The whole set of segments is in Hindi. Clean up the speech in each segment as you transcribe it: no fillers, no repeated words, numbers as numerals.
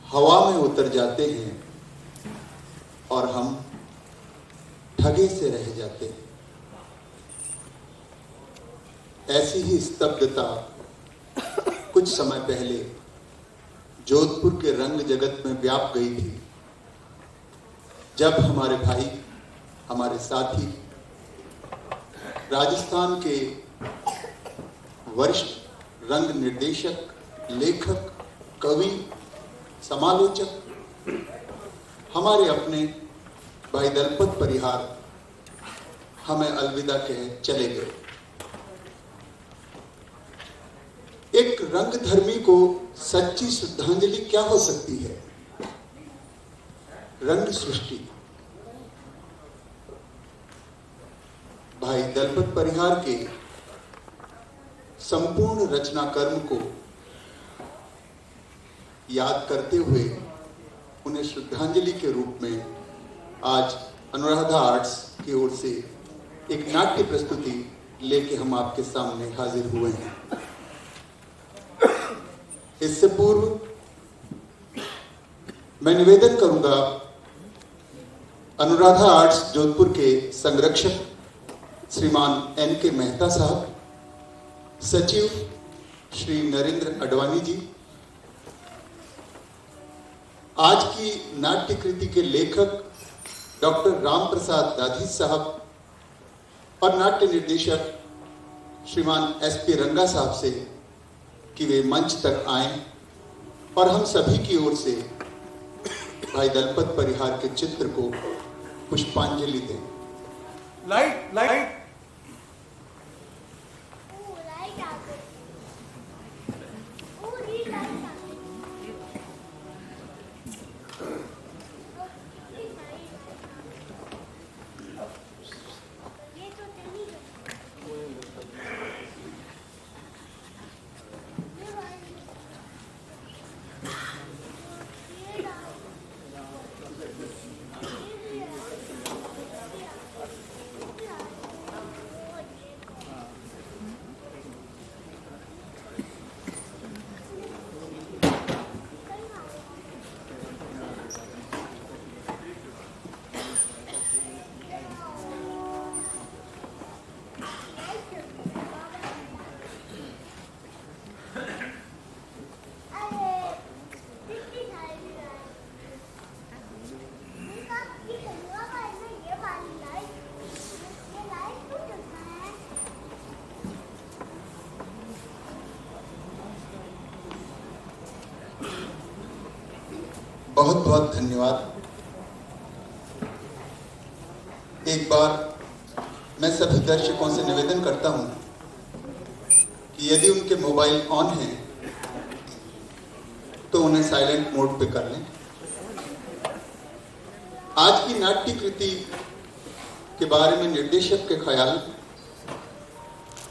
हवा में उतर जाते हैं और हम ठगे से रह जाते हैं। ऐसी ही स्तब्धता कुछ समय पहले जोधपुर के रंग जगत में व्याप गई थी, जब हमारे भाई, हमारे साथी, राजस्थान के वरिष्ठ रंग निर्देशक, लेखक, कवि, समालोचक, हमारे अपने भाई दलपत परिहार हमें अलविदा कह चले गए। एक रंगधर्मी को सच्ची श्रद्धांजलि क्या हो सकती है? रंग सृष्टि। भाई दलपत परिहार के संपूर्ण रचना कर्म को याद करते हुए उन्हें श्रद्धांजलि के रूप में आज अनुराधा आर्ट्स की ओर से एक नाट्य प्रस्तुति लेके हम आपके सामने हाजिर हुए हैं। इससे पूर्व मैं निवेदन करूंगा अनुराधा आर्ट्स जोधपुर के संरक्षक श्रीमान N.K. मेहता साहब, सचिव श्री नरेंद्र अडवाणी जी, आज की नाट्य कृति के लेखक डॉक्टर राम प्रसाद दाधीच साहब और नाट्य निर्देशक श्रीमान S.P. रंगा साहब से कि वे मंच तक आए और हम सभी की ओर से भाई दलपत परिहार के चित्र को पुष्पांजलि दें। लाइट लाइट बहुत बहुत धन्यवाद। एक बार मैं सभी दर्शकों से निवेदन करता हूं कि यदि उनके मोबाइल ऑन हैं तो उन्हें साइलेंट मोड पे कर लें। आज की नाट्य कृति के बारे में निर्देशक के ख्याल,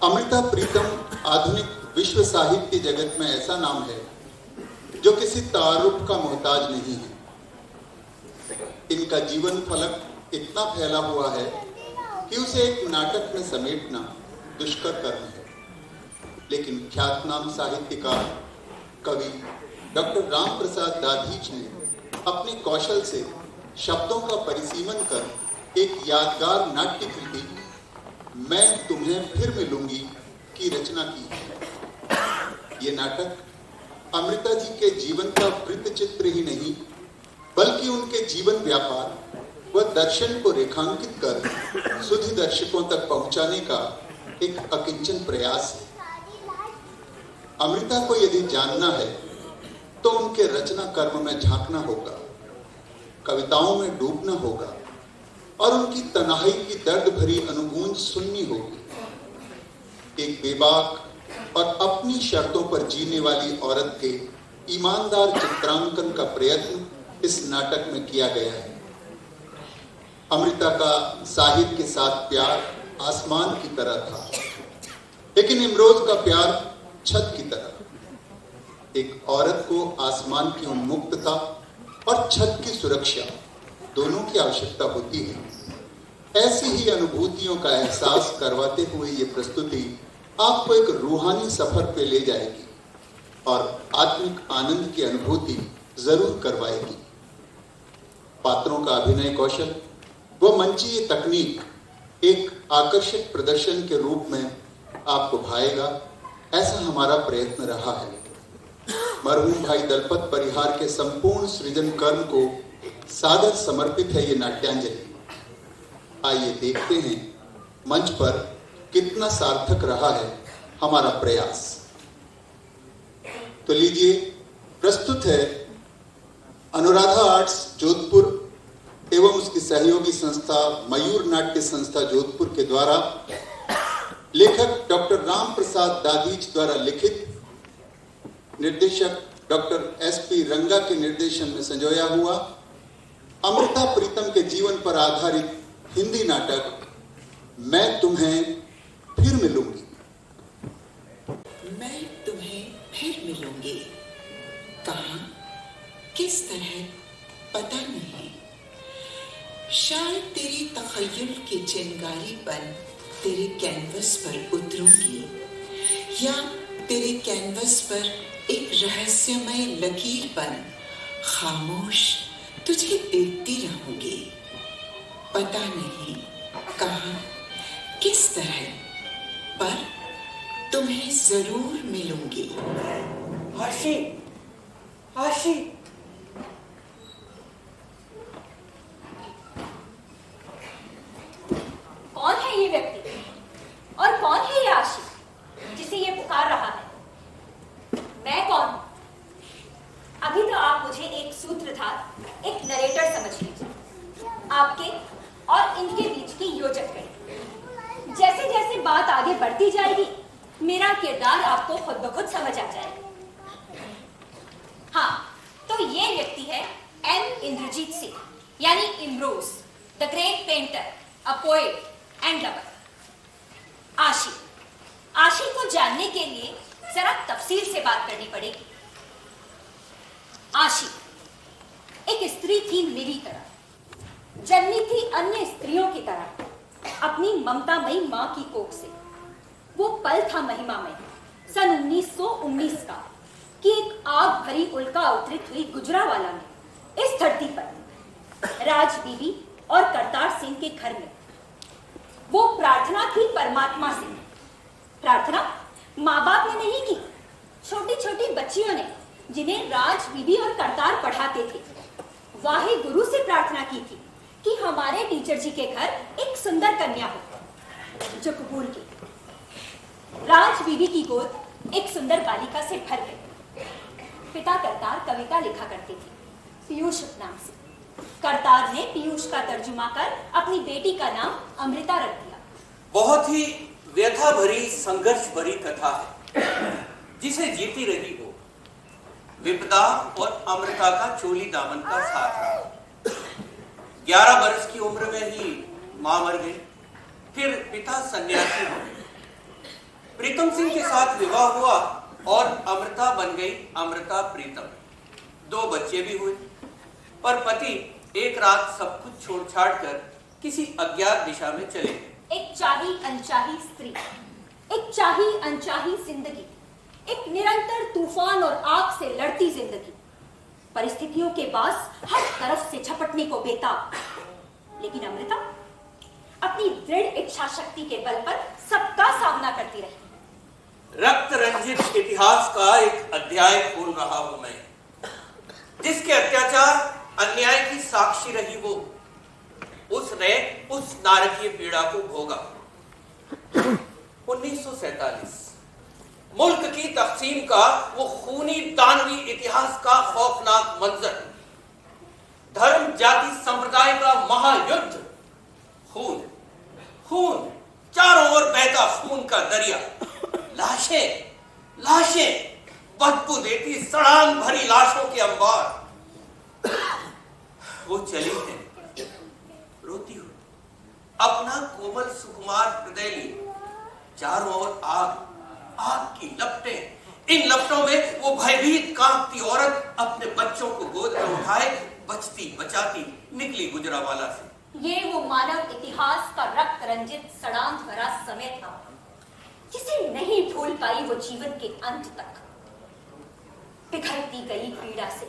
अमृता प्रीतम आधुनिक विश्व साहित्य जगत में ऐसा नाम है जो किसी तारुफ का मोहताज नहीं है। इनका जीवन फलक इतना फैला हुआ है कि उसे एक नाटक में समेटना दुष्कर कर्म है, लेकिन ख्यातनाम साहित्यकार कवि डॉक्टर राम प्रसाद दाधीच ने अपने कौशल से शब्दों का परिसीमन कर एक यादगार नाट्य कृति मैं तुम्हें फिर मिलूंगी की रचना की है। ये नाटक अमृता जी के जीवन का वृत्त चित्र ही नहीं, बल्कि उनके जीवन व्यापार व दर्शन को रेखांकित कर सुधी दर्शकों तक पहुंचाने का एक अकिंचन प्रयास है। अमृता को यदि जानना है तो उनके रचना कर्म में झांकना होगा, कविताओं में डूबना होगा और उनकी तन्हाई की दर्द भरी अनुगूंज सुननी होगी। एक बेबाक और अपनी शर्तों पर जीने वाली औरत के ईमानदार चित्रांकन का प्रयत्न इस नाटक में किया गया है। अमृता का साहिर के साथ प्यार आसमान की तरह था, लेकिन इमरोज का प्यार छत की तरह। एक औरत को आसमान की उन्मुक्तता और छत की सुरक्षा दोनों की आवश्यकता होती है। ऐसी ही अनुभूतियों का एहसास करवाते हुए ये प्रस्तुति आपको एक रूहानी सफर पे ले जाएगी और आत्मिक आनंद की अनुभूति जरूर करवाएगी। पात्रों का अभिनय कौशल व मंचीय तकनीक एक आकर्षक प्रदर्शन के रूप में आपको भाएगा, ऐसा हमारा प्रयत्न रहा है। मरहूम भाई दलपत परिहार के संपूर्ण सृजन कर्म को सादर समर्पित है ये नाट्यांजलि। आइए देखते हैं मंच पर कितना सार्थक रहा है हमारा प्रयास। तो लीजिए, प्रस्तुत है अनुराधा आर्ट्स जोधपुर एवं उसकी सहयोगी संस्था मयूर नाट्य संस्था जोधपुर के द्वारा लेखक डॉक्टर राम प्रसाद दादीज द्वारा लिखित, निर्देशक डॉक्टर एस.पी. रंगा के निर्देशन में संजोया हुआ अमृता प्रीतम के जीवन पर आधारित हिंदी नाटक मैं तुम्हें फिर मिलूंगी। मैं तुम्हें फिर मिलूंगी, कहाँ, किस तरह पता नहीं। शायद तेरी तखय्युल की चिंगारी बन तेरे कैनवस पर उतरूंगी, या तेरे कैनवस पर एक रहस्यमय लकीर बन खामोश तुझे देखती रहूंगी। पता नहीं कहाँ, किस तरह, पर तुम्हें जरूर मिलूंगी। आशी, आशी, कौन है ये व्यक्ति और कौन है ये आशी जिसे ये पुकार रहा है? मैं कौन हूं? अभी तो आप मुझे एक सूत्रधार, एक नरेटर समझ लीजिए। आपके और इनके बीच की योजक करें। जैसे जैसे बात आगे बढ़ती जाएगी, मेरा किरदार आपको खुद ब खुद समझ आ जाएगा। हाँ, तो ये व्यक्ति है एन इंद्रजीत सिंह, यानी Imroz, the great painter, a poet and lover. आशी, आशी को जानने के लिए जरा तफसील से बात करनी पड़ेगी। आशी एक स्त्री थी मेरी तरह, जन्मी थी अन्य स्त्रियों की तरह अपनी ममतामयी मां की कोख से। वो पल था महिमामय सन 1919 का कि एक आग भरी उल्का अवतरित हुई गुजरावाला में इस धरती पर राज बीबी और करतार सिंह के घर में। वो प्रार्थना थी परमात्मा से। प्रार्थना माँ बाप ने नहीं की, छोटी छोटी बच्चियों ने जिन्हें राज बीबी और करतार पढ़ाते थे, वाहे गुरु से प्रार्थना की थी कि हमारे टीचर जी के घर एक सुंदर कन्या हो, जो कबूल की। राज बीबी की गोद एक सुंदर बालिका से भर गई। पिता करतार कविता लिखा करते थे, पीयूष नाम से। करतार ने पीयूष का तर्जुमा कर अपनी बेटी का नाम अमृता रख दिया। बहुत ही व्यथा भरी, संघर्ष भरी कथा है, जिसे जीती रही हो विपदा और अमृता का चोली दामन का साथ रहा। 11 वर्ष की उम्र में ही मां मर गई, फिर पिता सन्यासी हो गए। प्रीतम सिंह के साथ विवाह हुआ और अमृता बन गई अमृता प्रीतम। 2 बच्चे भी हुए, पर पति एक रात सब कुछ छोड़ छाड़ कर किसी अज्ञात दिशा में चले गए। एक चाही अनचाही स्त्री, एक चाही अनचाही जिंदगी, एक निरंतर तूफान और आग से लड़ती जिंदगी, परिस्थितियों के पास हर तरफ से झपटने को बेताब। लेकिन अमृता अपनी दृढ़ इच्छा शक्ति के बल पर सबका सामना करती रही। रक्त रंजित इतिहास का एक अध्याय खोल रहा हूं मैं, जिसके अत्याचार अन्याय की साक्षी रही वो। उसने उस नारकीय पीड़ा को भोगा। 1947 मुल्क की तकसीम का वो खूनी दानवी इतिहास का खौफनाक मंजर, धर्म जाति संप्रदाय का महायुद्ध, खून खून, चारों ओर बहता खून का दरिया, लाशें लाशें, बदबू देती सड़ान भरी लाशों के अंबार। वो चली है रोती हुई, अपना कोमल सुकुमार हृदय लिए। चारों ओर आग आग की लपटें। इन लपटों में वो भयभीत कांपती औरत अपने बच्चों को गोद में उठाए बचती बचाती निकली गुजरावाला से। ये वो मानव इतिहास का रक्त रंजित सड़ांत भरा समय था, जिसे नहीं भूल पाई वो जीवन के अंत तक। पिघलती गई पीड़ा से,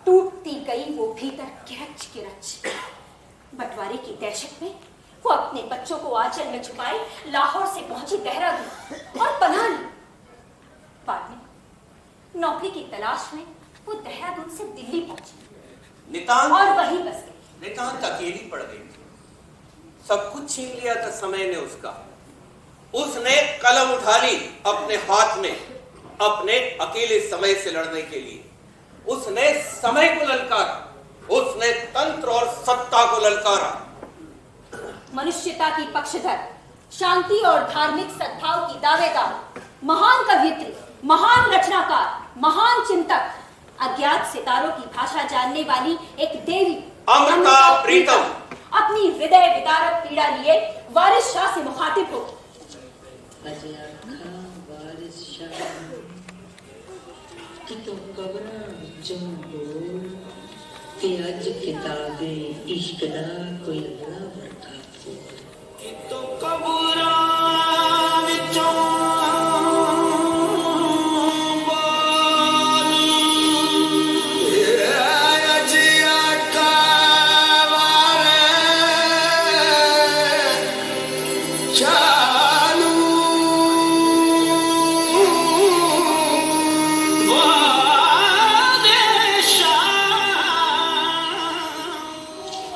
टूटती गई वो भीतर किरच किरच। बंटवारे की दहशत में वो अपने बच्चों को आंचल में छुपाए लाहौर से पहुंची देहरादून और पनाह ली। बाद में नौकरी की तलाश में वो देहरादून से दिल्ली पहुंची नितांत और वहीं बस गई। नितांत अकेली पड़ गई। सब कुछ छीन लिया था समय ने उसका। उसने कलम उठा ली अपने हाथ में अपने अकेले समय से लड़ने के लिए। उसने समय को ललकारा, उसने तंत्र और सत्ता को ललकारा। मनुष्यता की पक्षधर, शांति और धार्मिक सद्भाव की दावेदार, महान कवयित्री, महान रचनाकार, महान चिंतक, अज्ञात सितारों की भाषा जानने वाली एक देवी अमृता प्रीतम अपनी हृदय विदारक पीड़ा लिए वारिस शाह से मुखातिब हो। वारिस शाह कि तुम कबरा विचों बोल कि अज किताबे इश्क दा कोई बड़ा वर्खा कि तुम कबरा विचों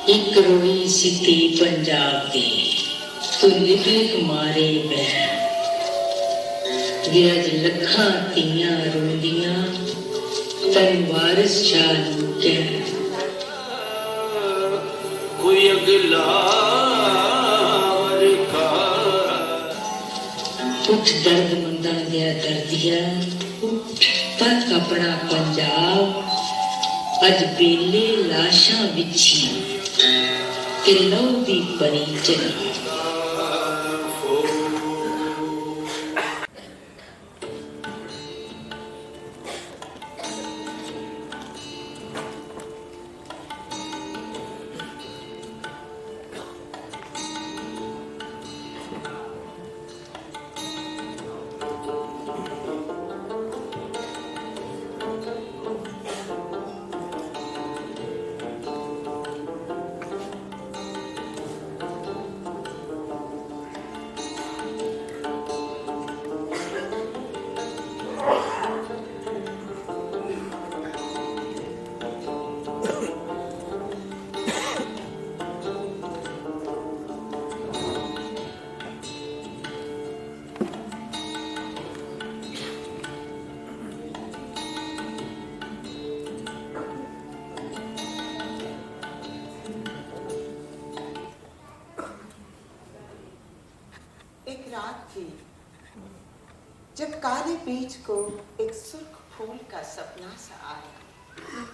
एक रोई सिटी पंजाब दी तू लिख मारे बहन विरज लखा तियां रोंदियां तन वारिस शाह कह कोई अगला उठ दर्द मंदा दिया दर्दिया उठ तक अपना पंजाब अज बेले लाशां बिछी कि लौ दी परी चली। एक रात थी जब काले बीज को एक सुर्ख फूल का सपना सा आया।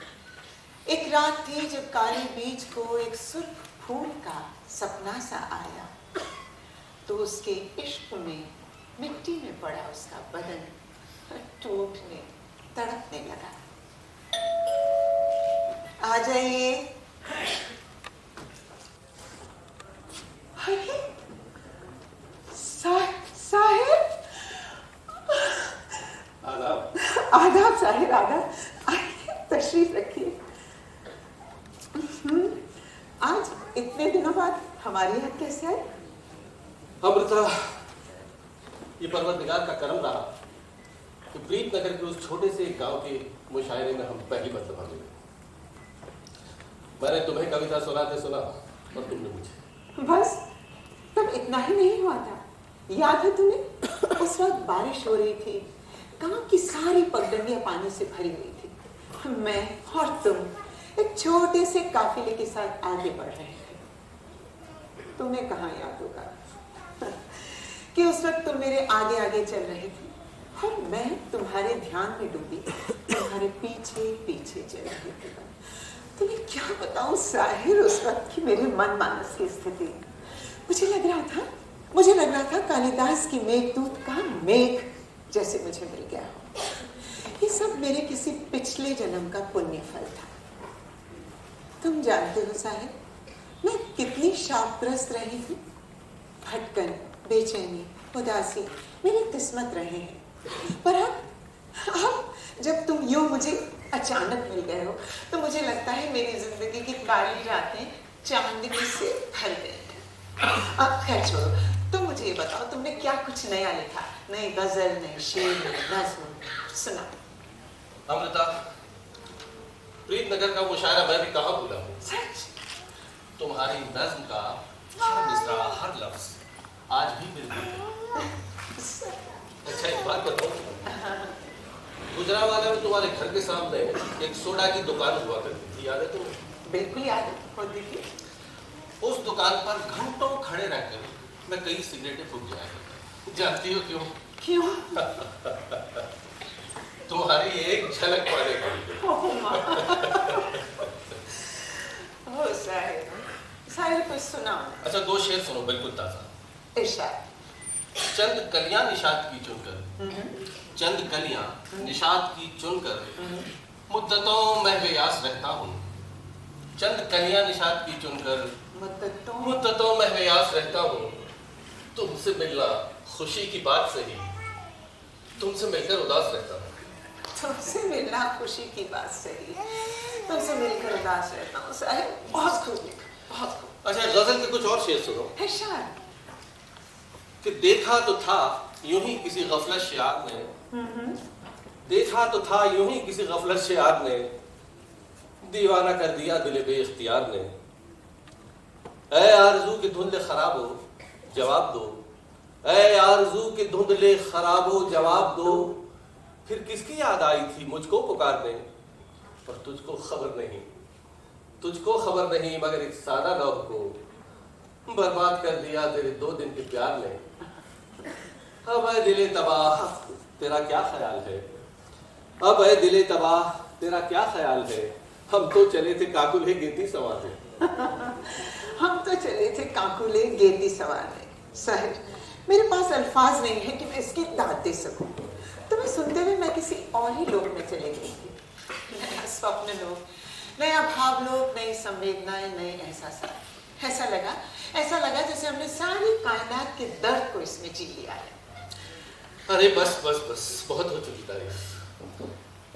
एक रात थी जब काले बीज को एक सुर्ख फूल का सपना सा आया तो उसके इश्क में मिट्टी में पड़ा उसका बदन टूटने तड़पने लगा। आ जाइए। साहिब आदाब साहिब आदाब, आइए तशरीफ रखिए। आज इतने दिनों बाद हमारे यहाँ कैसे आए? अमृता, ये परवरदिगार का करम रहा कि प्रीत नगर के उस छोटे से गांव के मुशायरे में हम पहली मर्तबा मिले। मैंने तुम्हें कविता सुनाते सुना और तुमने मुझे। बस तब इतना ही नहीं हुआ था, याद है तुम्हें? उस वक्त बारिश हो रही थी, गांव की सारी पगडंडियां पानी से भरी हुई थी। मैं और तुम एक छोटे से काफिले के साथ आगे बढ़ रहे थे। तुम्हें कहाँ याद होगा कि उस वक्त तुम मेरे आगे आगे चल रहे थे और मैं तुम्हारे ध्यान में डूबी तुम्हारे पीछे पीछे चल रही थी। तुम्हें क्या बताऊं साहिर, उस वक्त की मेरे मन मानस की स्थिति। मुझे लग रहा था कालिदास की मेघदूत का मेघ जैसे मुझे मिल गया हो। ये सब मेरे किसी पिछले जन्म का पुण्य फल था। तुम जानते हो साहिब, मैं कितनी शापग्रस्त रही हूँ। भटकन, बेचैनी, उदासी मेरी किस्मत रहे हैं। पर अब जब तुम यूं मुझे अचानक मिल गए हो तो मुझे लगता है मेरी जिंदगी की काली रातें चांदनी से भर गई हैं। अब खैर छोड़ो, तुम मुझे ये बताओ तुमने क्या कुछ नया लिखा? नई गजल, नई शेर, नई नज्म सुना। अमृता, प्रीतनगर का मुशायरा मैं भी कहाँ भूला हूँ। सच? तुम्हारी नज्म का हर मिसरा, हर लफ्ज आज भी मेरे दिल में। अच्छा एक बात बताओ, गुजरांवाला में तुम्हारे घर के सामने एक सोडा की दुकान हुआ करती थी, याद है तुम्हें? बिल्कुल याद है। होती थी। उस दुकान पर घंटों खड़े रहकर मैं कई सिगरेटें फूक जाया करता। जानती हो क्यों? क्यों? तुम्हारी एक झलक पाने के लिए। ओ साहिर, साहिर कुछ सुनाओ। अच्छा दो शेर सुनो बिल्कुल ताजा। इरशाद। चंद कलियां निशात की चुनकर, चंद कलियां निशात की चुनकर मुद्दतों में बेयास रहता हूँ। चंद कलियां निशात की चुनकर मुद्दतों में बेयास रहता हूँ। तुमसे मिलना खुशी की बात सही, तुमसे मिलकर उदास रहता हूँ। तुमसे मिलना खुशी की बात सही, तुमसे मिलकर उदास रहता हूँ। साहिर बहुत खूब लिखा, बहुत खूब। अच्छा गजल के कुछ और शेर सुनो। इरशाद। कि देखा तो था यूं ही किसी गफलत शाद ने, देखा तो था यूं ही किसी गफलत शाद ने, दीवाना कर दिया दिल बे इख्तियार ने। ऐ आरज़ू के धुंधले खराबो जवाब दो, ऐ आरज़ू के धुंधले खराबो जवाब दो। फिर किसकी याद आई थी मुझको पुकारने, पर तुझको खबर नहीं, तुझको खबर नहीं, मगर एक सादा लौह को बर्बाद कर दिया तेरे 2 दिन के प्यार ने। अब ऐ दिले तबाह तेरा क्या ख्याल है, अब ऐ दिले तबाह तेरा क्या ख्याल है। हम तो चले थे काकुले गेती सवारने। हम तो चले थे काकुले गेती सवारने। साहिर, मेरे पास अल्फाज नहीं है कि मैं इसकी दाद दे सकूं। तुम्हें सुनते हुए मैं किसी और ही लोक में चले गई थी। नया स्वप्न लोक, नया भाव लोक, नई संवेदनाएं, नए एहसास। ऐसा लगा जैसे हमने सारी कायनात के दर्द को इसमें जी लिया है। अरे बस बस बस, बहुत हो चुकी तारीफ।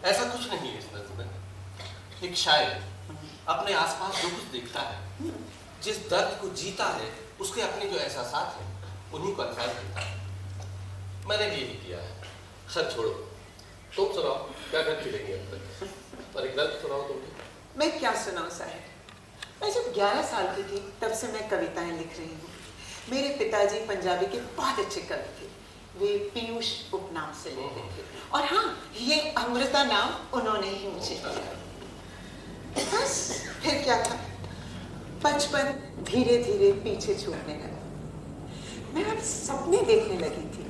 ऐसा कुछ नहीं है इस नज़्म में। एक शायर अपने आसपास जो कुछ देखता है, जिस दर्द को जीता है, उसके अपने जो एहसासात हैं उन्हीं को अल्फाज देता है। मैंने भी यही किया है। खैर छोड़ो, तुम सुनाओ क्या कर चलेंगे अब तक, और एक गल्प सुनाओ तुम भी। मैं क्या सुनाऊं साहिर? मैं जब 11 साल की थी तब से मैं कविताएं लिख रही हूँ। मेरे पिताजी पंजाबी के बहुत अच्छे कवि थे। वे पीयूष उपनाम से लेते थे, और हाँ, ये अमृता नाम उन्होंने ही मुझे दिया। बस फिर क्या था, बचपन धीरे धीरे पीछे छूटने लगा। मैं अब सपने देखने लगी थी,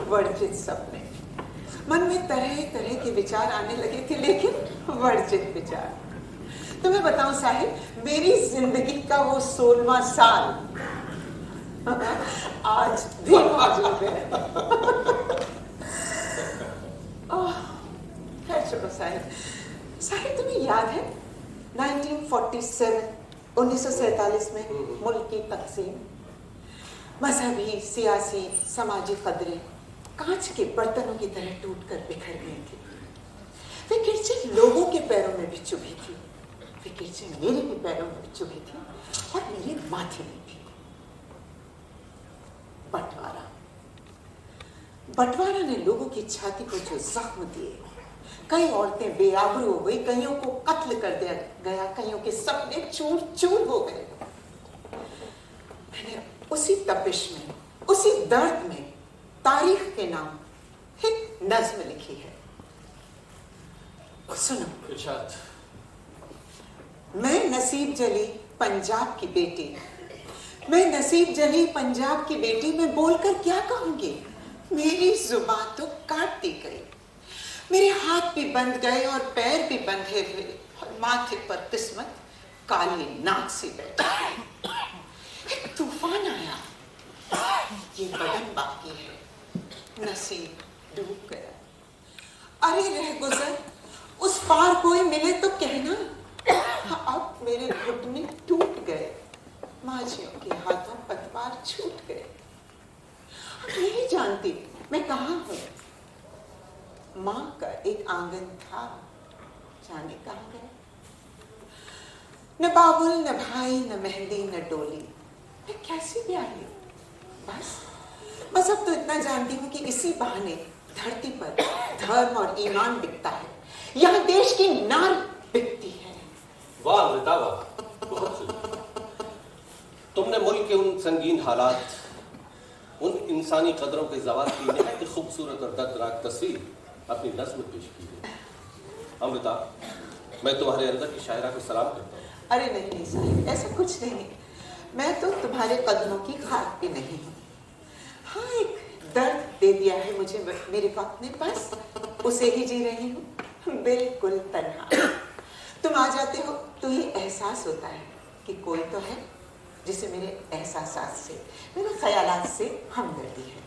वर्जित सपने। मन में तरह तरह के विचार आने लगे थे, लेकिन वर्जित विचार। तुम्हें बताऊं साहिब, मेरी जिंदगी का वो 16वां साल आज भी मौजूद है। खैर छोड़ो साहिब। साहिब तुम्हें याद है 1947 में मुल्क की तकसीम, मजहबी, सियासी, समाजी कदरें कांच के बर्तनों की तरह टूटकर बिखर गई थी। वे किरचें लोगों के पैरों में भी चुभी थी, वे किरचें मेरे भी पैरों में भी चुभी थी, और मेरे माथे में भी। बंटवारा ने लोगों की छाती को जो जख्म दिए, कई औरतें बेआबरू हो गई, कईयों को कत्ल कर दिया गया, कईयों के सपने चूर चूर हो गए। मैंने उसी तपिश में, उसी दर्द में तारीख के नाम एक नज्म लिखी है। सुनो। इरशाद। मैं नसीब जली पंजाब की बेटी, मैं नसीब जली पंजाब की बेटी, मैं बोलकर क्या कहूंगी, मेरी जुबान तो काट दी गई। मेरे हाथ भी बंध गए और पैर भी बंधे हुए, और माथे पर किस्मत काली नाक से बैठी। एक तूफान आया, ये बदन बाकी है, नसीब डूब गया। अरे रह गुजर, उस पार कोई मिले तो कहना, अब मेरे घुटने टूट गए, माझियों के हाथों पतवार छूट गए। नहीं जानती मैं कहाँ हूँ। माँ का एक आंगन था जाने कहाँ गए। न बाबुल, न भाई, न मेहंदी, न डोली। मैं कैसी ब्याही हूँ। बस अब तो इतना जानती हूँ कि इसी बहाने धरती पर धर्म और ईमान बिकता है, यहाँ देश की नार बिकती है। वाह अमृता वाह, बहुत सुंदर। तुमने मुल्क के उन संगीन हालात, उन इंसानी कदरों के जवाब की निहायत खूबसूरत और दर्दनाक तस्वीर अपनी नज़्म में पेश की है। अमृता, मैं तुम्हारे अंदर की शायरा को सलाम करता हूँ। अरे नहीं साहिब, ऐसा कुछ नहीं। मैं तो तुम्हारे कदमों की खाक भी नहीं हूँ। हाँ, एक दर्द दे दिया है मुझे मेरे वक्त ने, बस उसे ही जी रही हूँ, बिल्कुल तन्हा। तुम आ जाते हो तो ये एहसास होता है कि कोई तो है जिसे मेरे एहसासात से, मेरे ख्यालात से हमदर्दी है।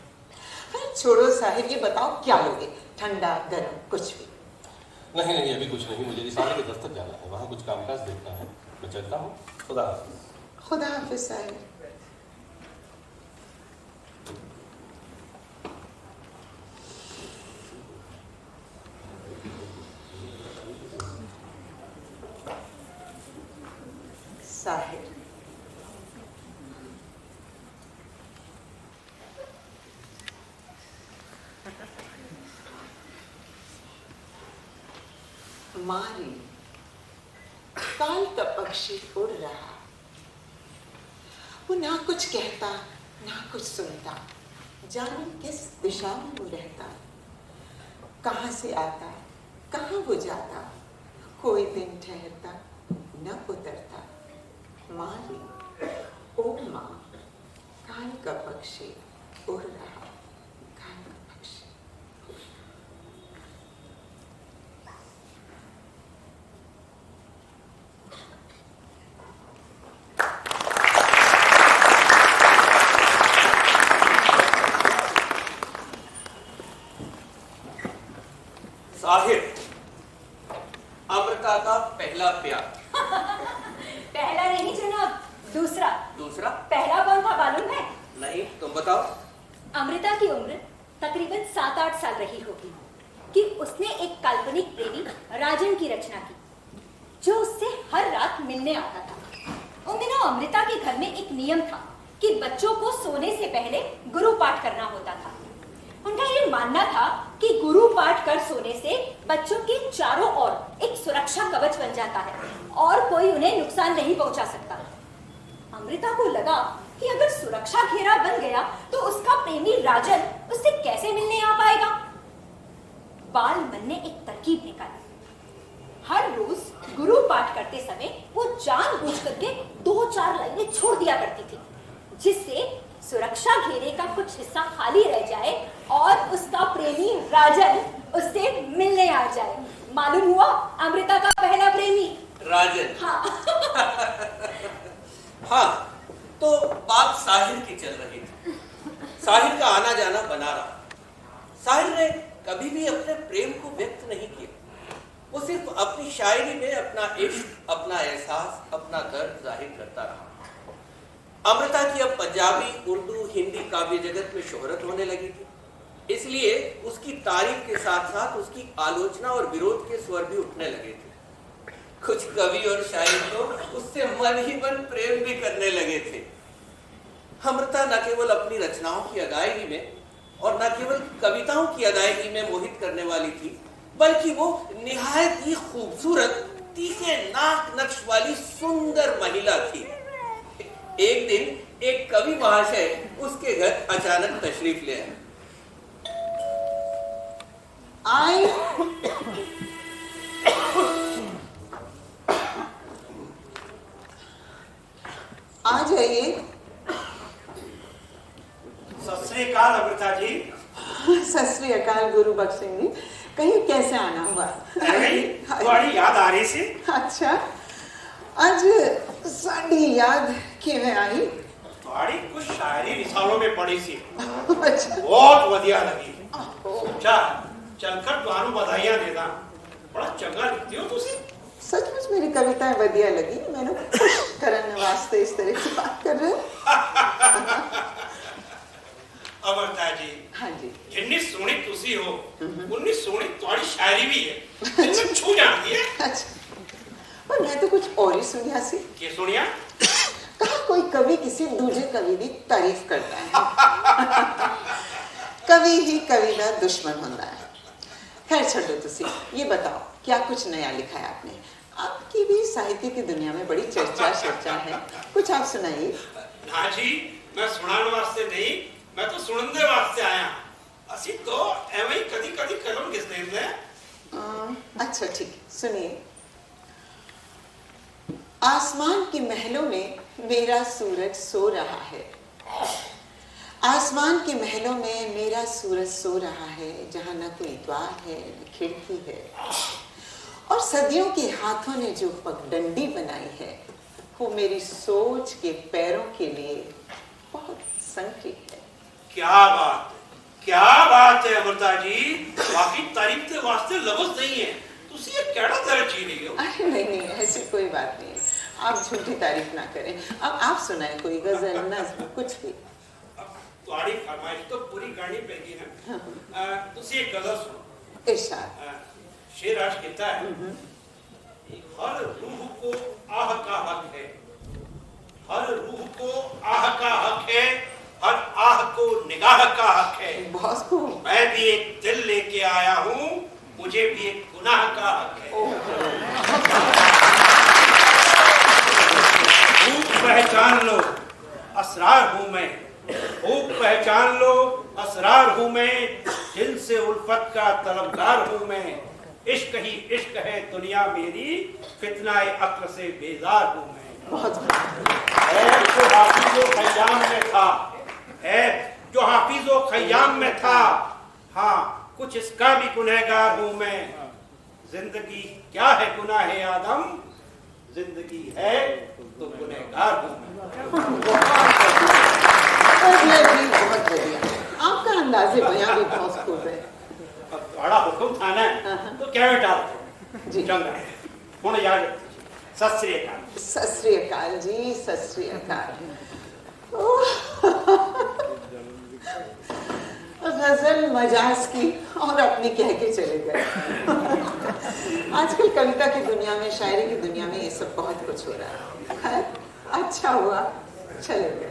अरे छोड़ो साहिब, ये बताओ क्या लोगे, ठंडा गर्म कुछ भी? नहीं नहीं, अभी कुछ नहीं, मुझे रिसाले के दफ्तर जाना है, वहाँ कुछ कामकाज देखना है। मैं चलता हूँ, खुदा हाफिज। खुदा हाफिज साहिब। साहिब, मारी काल का पक्षी उड़ रहा, वो ना कुछ कहता ना कुछ सुनता, जाने किस दिशा में वो रहता, कहाँ से आता कहाँ वो जाता, कोई दिन ठहरता न उतरता। मारी ओ माँ, काल का पक्षी उड़ रहा, काल का पक्षी। साहिब, अमृता का पहला प्यार। पहला नहीं जनाब, दूसरा। दूसरा? पहला कौन था मालूम है? नहीं, तुम बताओ। अमृता की उम्र तकरीबन 7-8 साल रही होगी कि उसने एक काल्पनिक प्रेमी राजन की रचना की, जो उससे हर रात मिलने आता था। उन दिनों अमृता के घर में एक नियम था कि बच्चों को सोने से पहले गुरु पाठ करना होता था। उनका ये मानना था कि गुरु पाठ कर सोने से बच्चों के चारों ओर एक सुरक्षा कवच बन जाता है और कोई उन्हें नुकसान नहीं पहुंचा सकता। अमृता को लगा कि अगर सुरक्षा घेरा बन गया तो उसका प्रेमी राजन उससे कैसे मिलने आ पाएगा। बाल मन ने एक तरकीब निकाली। हर रोज गुरु पाठ करते समय वो जानबूझ करके 2-4 लाइनें छोड़ दिया करती थी, जिससे सुरक्षा घेरे का कुछ हिस्सा खाली रह जाए और उसका प्रेमी राजन उससे मिलने आ जाए। मालूम हुआ अमृता का पहला प्रेमी राजन। हाँ। हाँ, तो बात साहिर की चल रही थी। साहिर का आना जाना बना रहा। साहिर ने कभी भी अपने प्रेम को व्यक्त नहीं किया। वो सिर्फ अपनी शायरी में अपना इश्क, अपना एहसास, अपना दर्द जाहिर करता रहा। अमृता की अब पंजाबी, उर्दू, हिंदी काव्य जगत में शोहरत होने लगी थी, इसलिए उसकी तारीफ के साथ साथ उसकी आलोचना और विरोध के स्वर भी उठने लगे थे। कुछ कवि और शायर तो उससे मन ही मन प्रेम भी करने लगे थे। अमृता न केवल अपनी रचनाओं की अदायगी में और न केवल कविताओं की अदायगी में मोहित करने वाली थी, बल्कि वो निहायत ही खूबसूरत, तीखे नाक नक्श वाली सुंदर महिला थी। एक दिन एक कवि महाशय उसके घर अचानक तशरीफ ले आए। आ जाइए। सत श्री अकाल अमृता जी। सत श्री अकाल गुरु बख्श सिंह जी, कहीं कैसे आना हुआ? बड़ी याद आ रही सी। अच्छा, आज साड़ी याद किवें आई? बड़ी कुछ शायरी रिसालों में पड़ी सी, अच्छा, बहुत बढ़िया लगी। सोचा चलकर ਤੁਹਾਨੂੰ बधाइयां देना, बड़ा चंगा लिखती हो तुसी। सचमुच मेरी कविताएं बढ़िया लगी, मैंने खुश करने वास्ते इस तरह की बात कर रहे हो। अमृता जी, हाँ जी। जिन्नी सोहनी तुसी हो उन्नी सोहनी तुम्हारी शायरी भी है, इनमें छू जाती है। अच्छा, पर मैं तो कुछ और ही सुनिया सी। के सुनिया? कहा कोई कवि किसी दूजे कवि की तारीफ करता है। कवि ही कवि का दुश्मन होता है। खैर छोड़ो, तुसी ये बताओ क्या कुछ नया लिखा है आपने? आपकी भी साहित्य की दुनिया में बड़ी चर्चा है, कुछ आप सुनाइए। ना जी, मैं सुनाने वास्ते नहीं, मैं तो सुनने वास्ते आया। असी तो एवं ही कदी कदी कलम किस देर में। अच्छा ठीक है, सुनिए। आसमान के महलों में मेरा सूरज सो रहा है, आसमान के महलों में मेरा सूरज सो रहा है, जहाँ न कोई द्वार है न खिड़की है, और सदियों के हाथों ने जो पगडंडी बनाई है वो मेरी सोच के पैरों के लिए बहुत संकीर्ण है। क्या बात है अमृता जी, बाकी तारीफ के वास्ते लफ्ज नहीं है, तुसी ये केड़ा तरह ची रही हो। अरे नहीं, ऐसी कोई बात नहीं है, आप झूठी तारीफ ना करें। अब आप सुनाएं कोई गजल, नज़्म, कुछ भी। तुम्हारी फरमाइश तो पूरी करनी पड़ेगी ना। तुसी एक गजल सुनो। इरशाद। शेर आज कहता है, हर रूह को आह का हक है, हर रूह को आह का हक है, हर आह को निगाह का हक है। बहुत खूब। मैं भी एक दिल लेके आया हूँ, मुझे भी एक गुनाह का हक है। खूब पहचान लो असरार हूँ मैं, खूब पहचान लो असरार हूँ मैं, दिल से उल्फत का तलबगार हूँ मैं। इश्क ही इश्क है दुनिया मेरी, फितनाए अक्ल से बेजार हूँ मैं। बहुत जो हाफिज़ो खयाम में था, है जो हाफिज़ो खयाम में था, हाँ कुछ इसका भी गुनहगार हूँ मैं। जिंदगी क्या है गुनाह आदम, जिंदगी है तो गुनहगार हूँ मैं। बहुत बढ़िया, आपका अंदाज़े बयां भी बहुत खूब है। बड़ा हुक्म था ना, तो क्या डाल जी। चंगा हुण यार, सत श्री अकाल। सत श्री अकाल जी, सत श्री अकाल। गजल मजाज की और अपनी कह के चले गए। आजकल कविता की दुनिया में, शायरी की दुनिया में ये सब बहुत कुछ हो रहा है। अच्छा हुआ चले गए।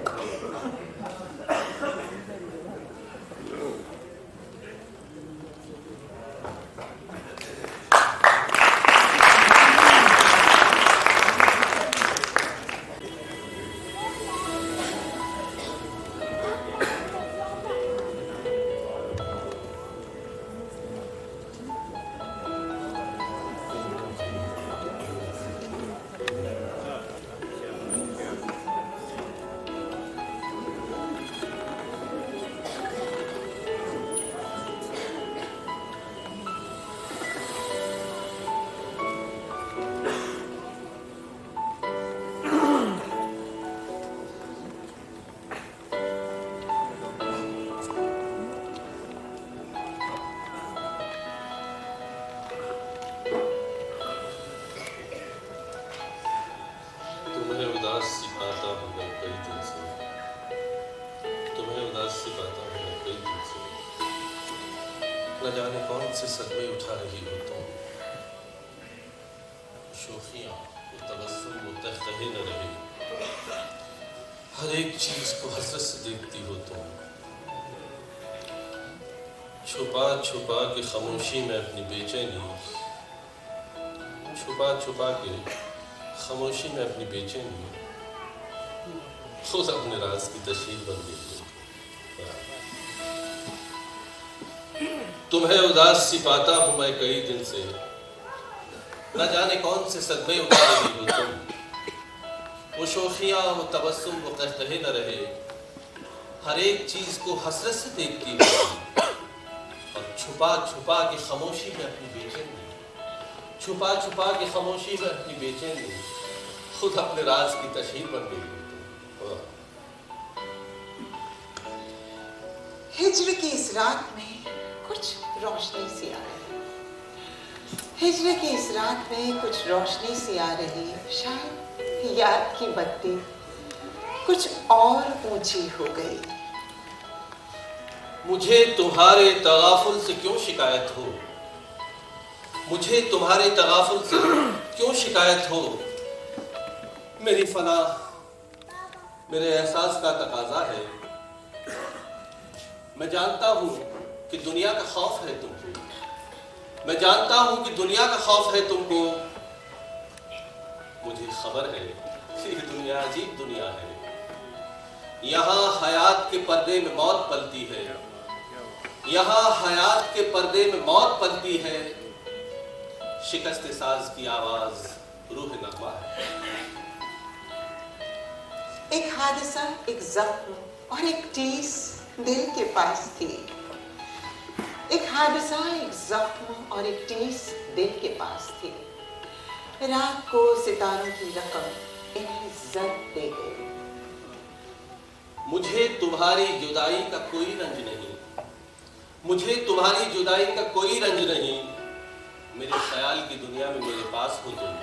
न जाने कौन से सदमे उठा रही हो तुम, शोखियाँ वो तबस्सुम वो तहतहे न रहे, हर एक चीज को हसरत से देखती हो तुम, छुपा छुपा के खामोशी में अपनी बेचैनी, छुपा छुपा के खामोशी में अपनी बेचैनी, खुद अपने राज की तशरीह बन गई हो। तुम्हें उदास सी पाता हूँ मैं कई दिन से, न जाने कौन से सदमे उठा रही हो तुम, वो शोखियाँ वो तबस्सुम वो कहते न रहे, हर एक चीज को हसरत से देखती हो, और छुपा छुपा के खामोशी में अपनी बेचैनी, छुपा छुपा के खामोशी में अपनी बेचैनी, खुद अपने राज की तशहीर बन गई हो तुम। हिज्र की इस रात में कुछ रोशनी सी आ रही, हिज्र की इस रात में कुछ रोशनी सी आ रही, शायद याद की बत्ती कुछ और ऊंची हो गई। मुझे तुम्हारे तगाफुल से क्यों शिकायत हो, मुझे तुम्हारे तगाफुल से क्यों शिकायत हो। मेरी फना मेरे एहसास का तकाजा है। मैं जानता हूं कि दुनिया का खौफ है तुमको, मैं जानता हूं कि दुनिया का खौफ है तुमको। मुझे खबर है कि ये दुनिया अजीब दुनिया है। यहाँ हयात के पर्दे में मौत पलती है, यहाँ हयात के पर्दे में मौत पलती है। शिकस्त साज की आवाज रूह नगमा है। एक हादसा, एक जख्म और एक टीस दिल के पास थी। एक हादसा, एक जख्म और एक टीस दिल के पास थी। रात को सितारों की रकम इन्हें जर्द दे गई। मुझे तुम्हारी जुदाई का कोई रंज नहीं, मुझे तुम्हारी जुदाई का कोई रंज नहीं। मेरे ख्याल की दुनिया में मेरे पास हो तुम।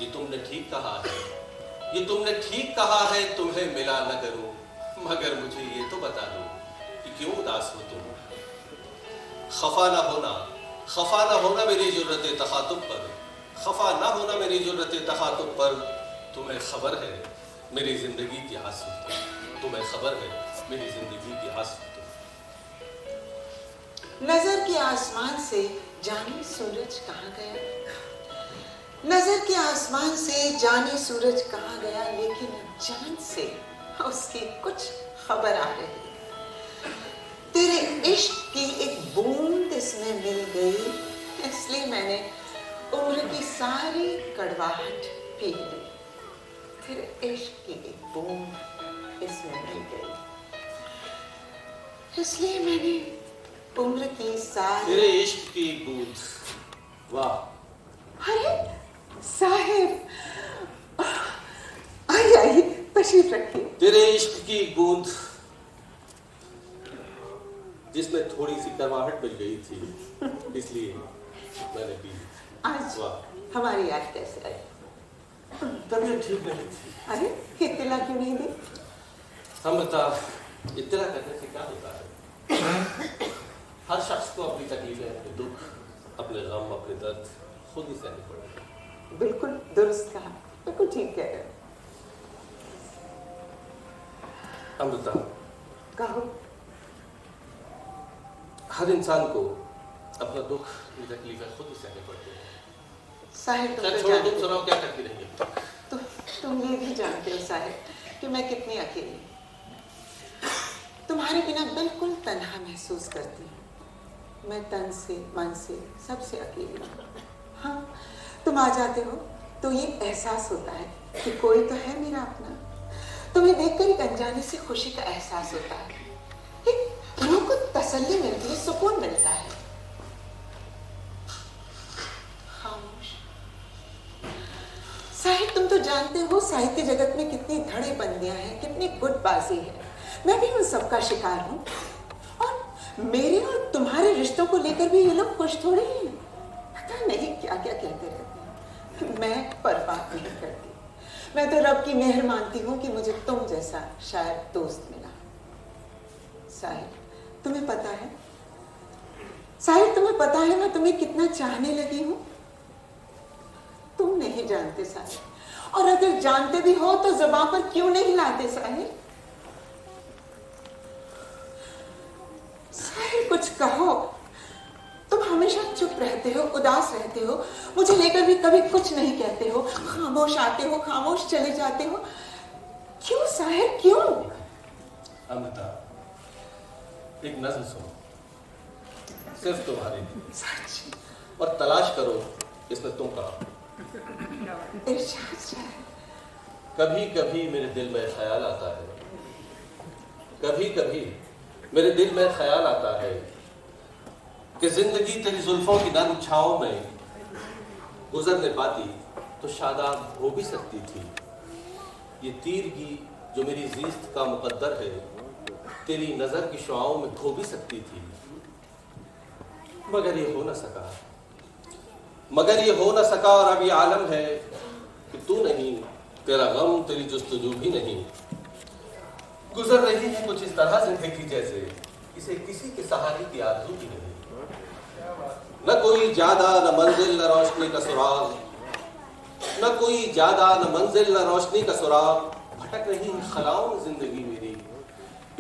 ये तुमने ठीक कहा है, ये तुमने ठीक कहा है, तुम्हें मिला न करूं। मगर मुझे ये तो बता दो कि क्यों उदास हो तुम। खफा ना होना, खफा ना होना मेरी जुर्रत तखातुब पर, खफा ना होना मेरी जुर्रत तखातुब पर। तुम्हें खबर है मेरी जिंदगी की आसिफ, तुम्हें खबर है मेरी जिंदगी की आसिफ। नजर के आसमान से जाने सूरज कहाँ गया, नजर के आसमान से जाने सूरज कहाँ गया, लेकिन चांद से उसकी कुछ खबर आ रही। तेरे इश्क की एक बूंद इसमें मिल गई, इसलिए मैंने उम्र की सारी कड़वाहट पी ली। तेरे इश्क की एक बूंद इसमें मिल गई, इसलिए मैंने उम्र की सारी। तेरे इश्क की एक बूंद, वाह। अरे साहिब, आइए आइए, तशरीफ रखिए। तेरे इश्क की एक बूंद जिसमें थोड़ी सी करवाहट मिल गई थी, इसलिए मैंने पी। आज हमारी याद कैसे आई? तबीयत ठीक नहीं थी। अरे इत्तला क्यों नहीं दी? अमृता, इत्तला करने से क्या होता है? हर शख्स को अपनी तकलीफें, अपने दुख, अपने गम, अपने दर्द खुद ही सहने पड़ेंगे। बिल्कुल दुरुस्त कहा, बिल्कुल ठीक कह रहे हो। अमृता, कहो। हर इंसान को अपना दुख, अपनी तकलीफें खुद ही सहने पड़ती हैं। साहिब तुम तो छोड़ो, जानते तुम सुनाओ क्या करती रही अब तक? तुम ये भी जानते हो साहिब कि मैं कितनी अकेली, तुम्हारे बिना बिल्कुल तन्हा महसूस करती हूँ। मैं तन से, मन से, सबसे अकेली हूँ। हाँ, तुम आ जाते हो तो ये एहसास होता है कि कोई तो है मेरा अपना। तुम्हें देखकर एक अनजाने से खुशी का एहसास होता है, एक रूह को तसल्ली मिलती है, सुकून मिलता है। खामोश साहिब, तुम तो जानते हो साहित्य जगत में कितनी धड़ेबंदियां हैं, कितनी गुटबाजी है। मैं भी उन सबका शिकार हूँ, और मेरे और तुम्हारे रिश्तों को लेकर भी ये लोग खुश थोड़े हैं। पता नहीं क्या क्या कहते रहते हैं। मैं परवाह नहीं करती। मैं तो रब की मेहर मानती हूँ कि मुझे तुम जैसा शायद दोस्त मिला। साहिब तुम्हें पता है, साहिब तुम्हें पता है मैं तुम्हें कितना चाहने लगी हूँ। तुम नहीं जानते साहिब, और अगर जानते भी हो तो ज़बान पर क्यों नहीं लाते साहिब? साहिब कुछ कहो। तुम हमेशा चुप रहते हो, उदास रहते हो, मुझे लेकर भी कभी कुछ नहीं कहते हो, खामोश आते हो, खामोश चले जाते हो। क्यों साहिब, क्यों? अमृता, एक नज़्म सुनो, सिर्फ तुम्हारे लिए, सच? और तलाश करो इसमें तुम कहा। इरशाद साहिब। कभी कभी मेरे दिल में ख्याल आता है, कभी कभी मेरे दिल में ख्याल आता है कि जिंदगी तेरी जुल्फों की नर्म छाओं में गुजरने पाती तो शादाब हो भी सकती थी। ये तीरगी जो मेरी जीस्त का मुकद्दर है, तेरी नजर की शुआओं में खो भी सकती थी। मगर ये हो न सका, मगर ये हो न सका, और अब ये आलम है कि तू नहीं, तेरा गम, तेरी जुस्तजू भी नहीं। गुजर रही है कुछ इस तरह जिंदगी जैसे इसे किसी के सहारे की आरज़ू भी नहीं। न कोई ज्यादा न मंजिल न रोशनी का सुराग, न कोई ज्यादा न मंजिल न रोशनी का सुराग। भटक रही खलाओं में जिंदगी मेरी,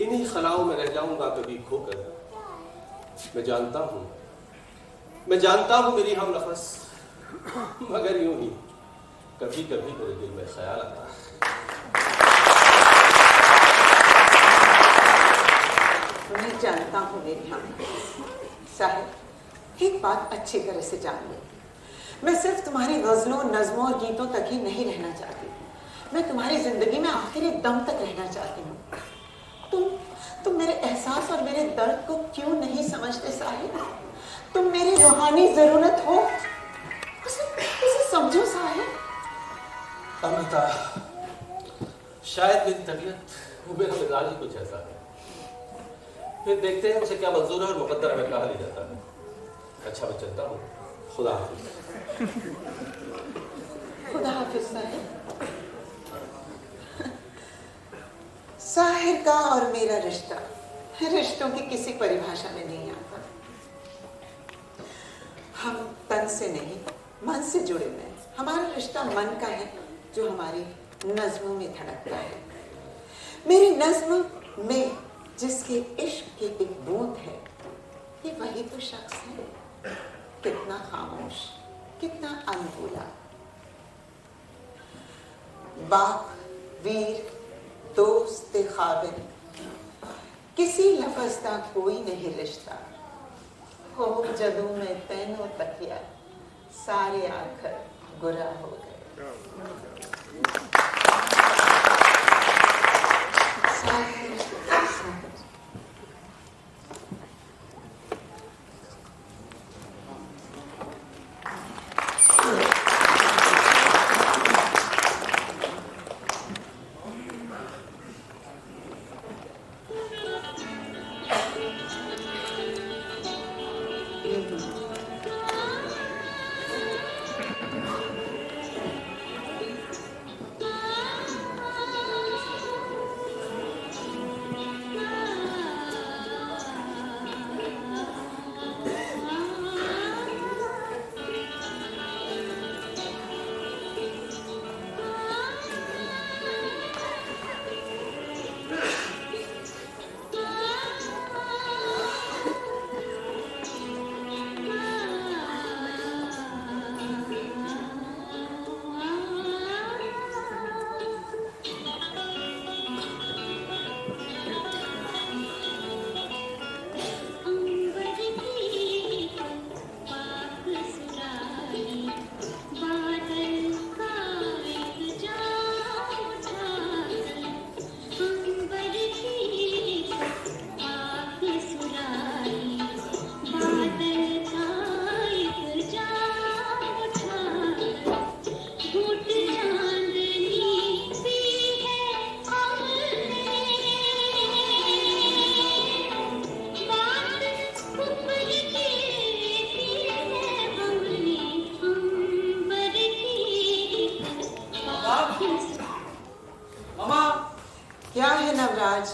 इन्हीं खलाओं में रह जाऊंगा कभी खोकर। मैं जानता हूं मेरी हम नफस, मगर यूं ही कभी कभी मेरे दिल में ख्याल आता है। मैं जानता हूँ मेरी हम साहिब, एक बात अच्छी तरह से जान लो, मैं सिर्फ तुम्हारी गजलों, नज्मों और गीतों तक ही नहीं रहना चाहती। मैं तुम्हारी जिंदगी में आखिरी दम तक रहना चाहती हूँ। तुम मेरे एहसास और मेरे दर्द को क्यों नहीं समझते साहिब? तुम मेरी रूहानी जरूरत हो, उसे समझो साहिब। अमृता, शायद मेरी तबीयत, मेरा मिजाज ही कुछ ऐसा है। फिर देखते हैं उसे क्या मंजूर है और मुकद्दर में कहा ले जाता है। अच्छा, मैं चलता हूँ। खुदा हाफिज। खुदा हाफिज साहिब। साहिर का और मेरा रिश्ता रिश्तों की किसी परिभाषा में नहीं आता। हम तन से नहीं, मन से जुड़े हुए हैं। हमारा रिश्ता मन का है जो हमारी नज्मों में धड़कता है। मेरी नज्म में जिसके इश्क की एक बूंद है, ये वही तो शख्स है। कितना खामोश, कितना अनबोला। बाप, वीर, दोस्त, खाबिर, किसी लफ्ज़ का कोई नहीं रिश्ता। हो जदू में तैनो तकिया, सारे आखर गुरा हो गए। नवराज,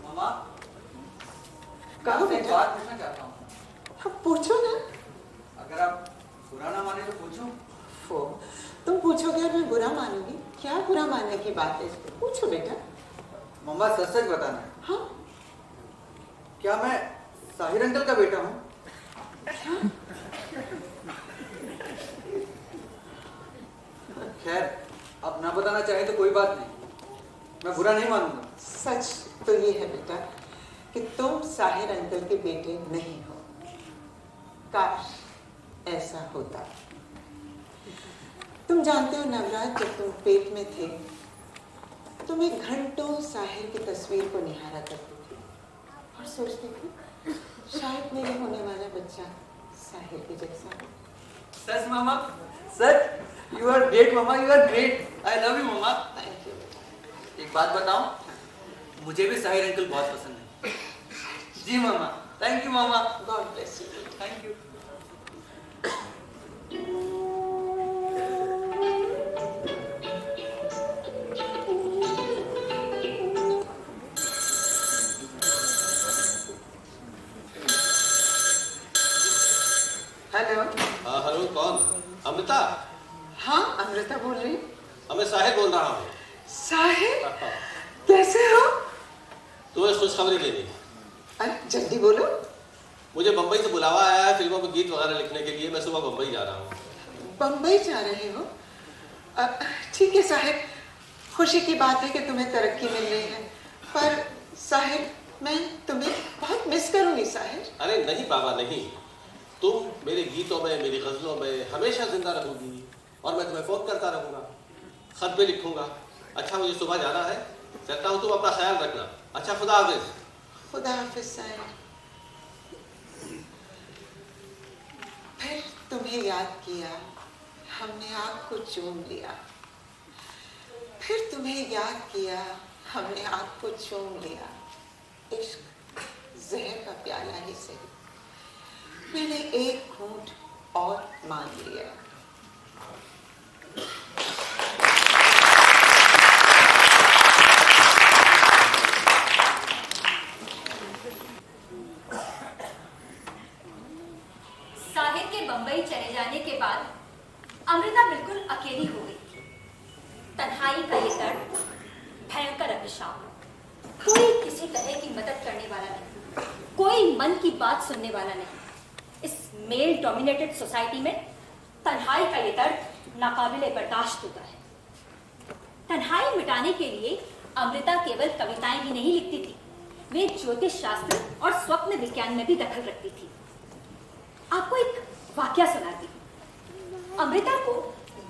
मामा, कहो मैं बेटा। बात पूछना चाहता हूँ। हाँ, पूछो ना। अगर आप बुरा ना माने तो पूछूं? फो, तुम पूछोगे और मैं बुरा मानूंगी? क्या बुरा मानने की बात है इसमें? पूछो बेटा। मामा, सच सच बताना है। हाँ, क्या मैं साहिर अंकल का बेटा हूँ? खैर, आप ना बताना चाहे तो कोई बात नहीं, मैं बुरा नहीं मानूंगा। सच तो ये है बेटा कि तुम साहिर अंकल के बेटे नहीं हो। काश ऐसा होता। तुम जानते हो नवराज, जब तुम पेट में थे तो मैं घंटों साहिर की तस्वीर को निहारा करती थी और सोचती थी शायद मेरे होने वाला बच्चा साहिर के जैसा हो। सच मामा, सच। यू आर ग्रेट मामा, you are great. I love you मामा। थैंक यू बेटा। एक बात बताऊं, मुझे भी साहिर अंकल बहुत पसंद है। जी मामा। थैंक यू मामा। God bless you. Thank you. Amrita बोल रही हूँ। अब मैं साहिब बोल रहा हूँ। साहिब, कैसे हो? तुम्हें खुशखबरी देनी। अरे जल्दी बोलो। मुझे बम्बई से बुलावा आया है फिल्मों में गीत वगैरह लिखने के लिए। मैं सुबह बम्बई जा रहा हूँ। बम्बई जा रहे हो? ठीक है साहिब, खुशी की बात है कि तुम्हें तरक्की मिल रही है, पर साहिब मैं तुम्हें बहुत मिस करूंगी साहिब। अरे नहीं बाबा नहीं, तुम मेरे गीतों में, मेरी गजलों में हमेशा जिंदा रहोगी और मैं तुम्हें फोन करता रहूंगा, खत भी लिखूंगा। अच्छा मुझे सुबह जाना है, चलता हूँ, तुम अपना ख्याल रखना। अच्छा खुदा हाफिज। खुदा हाफिज साहिब। फिर तुम्हें याद किया, हमने आँख को चूम लिया। फिर तुम्हें याद किया, हमने आँख को चूम लिया। इश्क जहर का प्याला ही सही, मैंने एक घूंट और मान लिया। साहिर के बंबई चले जाने के बाद अमृता बिल्कुल अकेली हो गई थी। तन्हाई का ये दर्द, भयंकर अभिशाप, कोई किसी तरह की मदद करने वाला नहीं, कोई मन की बात सुनने वाला नहीं। इस मेल डोमिनेटेड सोसाइटी में तन्हाई का ये दर्द नाकाबिले बर्दाश्त होता है। तन्हाई मिटाने के लिए अमृता केवल कविताएं ही नहीं लिखती थी, वे ज्योतिष शास्त्र और स्वप्न विज्ञान में भी दखल रखती थी। आपको एक वाकया सुनाती हूँ। अमृता को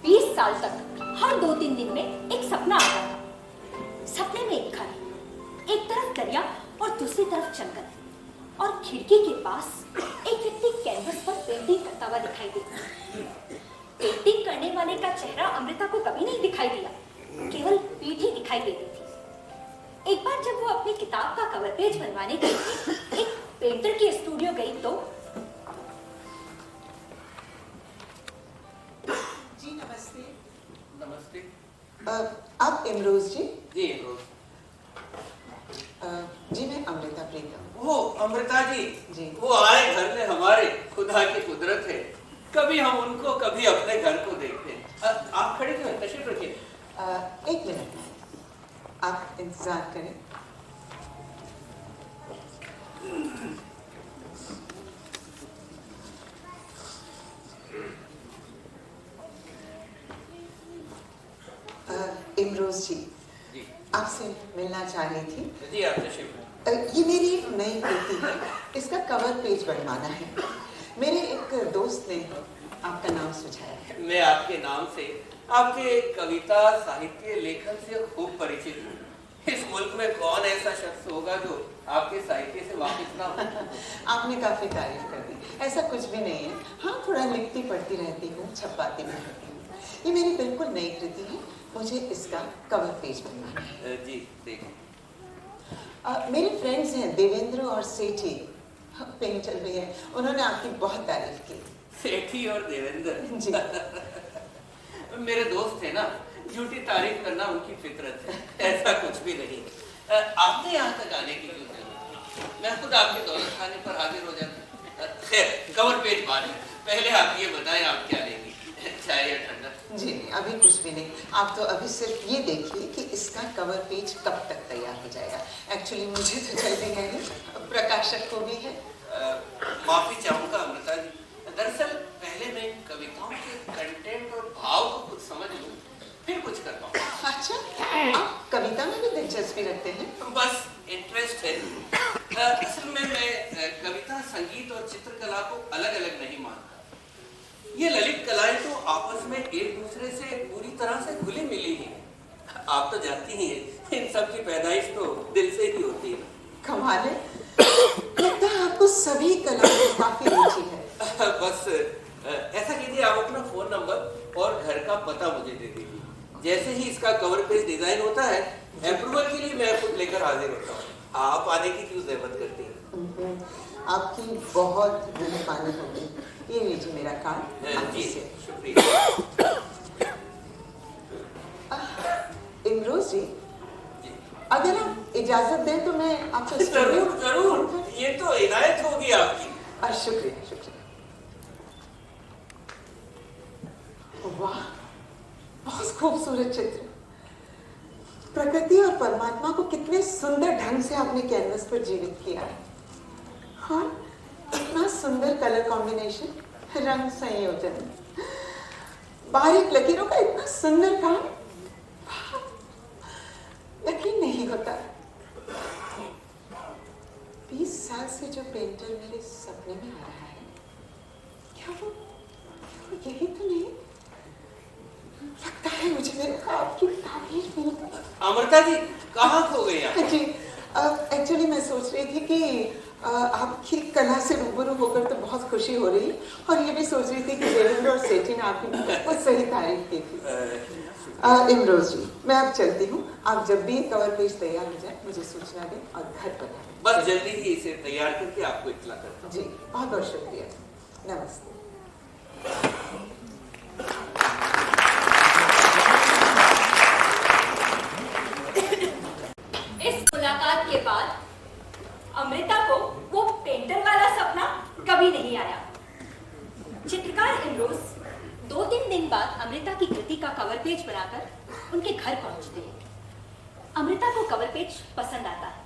20 साल तक हर 2-3 दिन में एक सपना आता था। सपने में एक घर, एक तरफ दरिया और दूसरी तरफ जंगल, और खिड़की के पास एक व्यक्ति कैनवस पर पेंटिंग करता हुआ दिखाई देता। पेंटिंग करने वाले का चेहरा अमृता को कभी नहीं दिखाई दिया, केवल पीठ ही दिखाई देती थी। एक बार जब वो अपनी किताब का कवर पेज बनवाने के लिए एक पेंटर के स्टूडियो गई तो जी नमस्ते। नमस्ते आप इमरोज जी? जी इमरोज। जी मैं अमृता प्रीतम। वो अमृता जी, जी। वो आए घर में हमारे, खुदा की कुदरत है। कभी हम उनको, कभी अपने घर को देखते हैं। आप खड़े क्यों हैं? तशरीफ रखिए। 1 मिनट, आप इंतजार करें। इमरोज जी, आपसे मिलना चाह रही थी। जी आप तशरीफ। ये मेरी एक नई कृति है, इसका कवर पेज बनवाना है। मेरे एक दोस्त ने आपका नाम सुझाया है। मैं आपके नाम से, आपके कविता साहित्य लेखन से खूब परिचित हूँ। इस मुल्क में कौन ऐसा शख्स होगा जो आपके साहित्य से वाकिफ ना हो? आपने काफी तारीफ कर दी। ऐसा कुछ भी नहीं है। हाँ, थोड़ा लिखती पढ़ती रहती हूँ, छपवाती भी रहती हूँ। ये मेरी बिल्कुल नई कृति है, मुझे इसका कवर पेज बनवाना है। जी देखिए। मेरे फ्रेंड्स हैं देवेंद्र और सेठी, पेंटर भी है, उन्होंने आपकी बहुत तारीफ की। सेठी और देवेंद्र जी। मेरे दोस्त थे ना, झूठी तारीफ करना उनकी फितरत है, ऐसा कुछ भी नहीं। आपने यहाँ तक आने की क्यों जरूरत? मैं खुद आपके दौलत खाने पर हाजिर हो जाता। खैर कवर पेज बाद में, पहले आप ये बताएं आप क्या लेंगी, चाय या ठंडा? जी नहीं, अभी कुछ भी नहीं। आप तो अभी सिर्फ ये देखिए कि इसका कवर पेज कब तक तैयार हो जाएगा। एक्चुअली मुझे तो जल्दी है नहीं, प्रकाशक को भी है। माफी चाहूंगा अमृता जी, दरअसल पहले मैं कविताओं के कंटेंट और भाव को कुछ समझ लूं, फिर कुछ कर पाऊँ। अच्छा, आप कविता में भी दिलचस्पी रखते हैं? बस इंटरेस्ट है। असल में मैं कविता, संगीत और चित्रकला को अलग अलग नहीं मानता। ये ललित कलाएं तो आपस में एक दूसरे से पूरी तरह से घुली मिली ही है। आप तो जानती ही हैं, इन सब की पैदाइश तो दिल से ही होती है। कमाल है, लगता है आपको सभी कलाओं में काफी रुचि है। बस ऐसा कीजिए, आप अपना फोन नंबर और घर का पता मुझे दे दीजिए। जैसे ही इसका कवर पेज डिजाइन होता है, अप्रूवल के लिए मैं खुद लेकर हाजिर होता हूँ। आप आने की क्यों जहमत करती हैं? आपकी बहुत मेहरबानी होगी। ये लीजिए मेरा कार्ड। जी शुक्रिया। इमरोज जी, अगर आप इजाजत दें तो मैं आपसे जरूर जरूर, ये तो इनायत होगी आपकी। शुक्रिया शुक्रिया। वाह, खूबसूरत चित्र। प्रकृति और परमात्मा को कितने सुंदर ढंग से आपने कैनवस पर जीवित किया है। और इतना सुंदर कलर कॉम्बिनेशन, रंग संयोजन, बारीक लकीरों का इतना सुंदर काम, यकीन नहीं होता। 20 साल से जो पेंटर मेरे सपने में आ रहा है, क्या वो यही तो नहीं? लगता है मुझे मेरे ख्वाब की ताबीर मिल गई। अमृता जी कहाँ खो गई आप? जी, एक्चुअली मैं सोच रही थी कि आपकी कला से रूबरू होकर तो बहुत खुशी हो रही, और ये भी सोच रही थी कि देवेंद्र और सेठी ने आपकी बहुत सही तारीफ की थी। इमरोज जी, मैं अब चलती हूँ। आप जब भी कवर पेज तैयार हो जाए मुझे सूचना दें और घर पर आएं। बस जल्दी ही इसे तैयार करके आपको इत्तला करता हूं। जी, बहुत बहुत शुक्रिया। नमस्ते। इस मुलाकात के बाद अमृता को वो पेंटर वाला सपना कभी नहीं आया। चित्रकार इमरोज 2-3 दिन बाद अमृता की कृति का कवर पेज बनाकर उनके घर पहुंचते हैं। अमृता को कवर पेज पसंद आता है।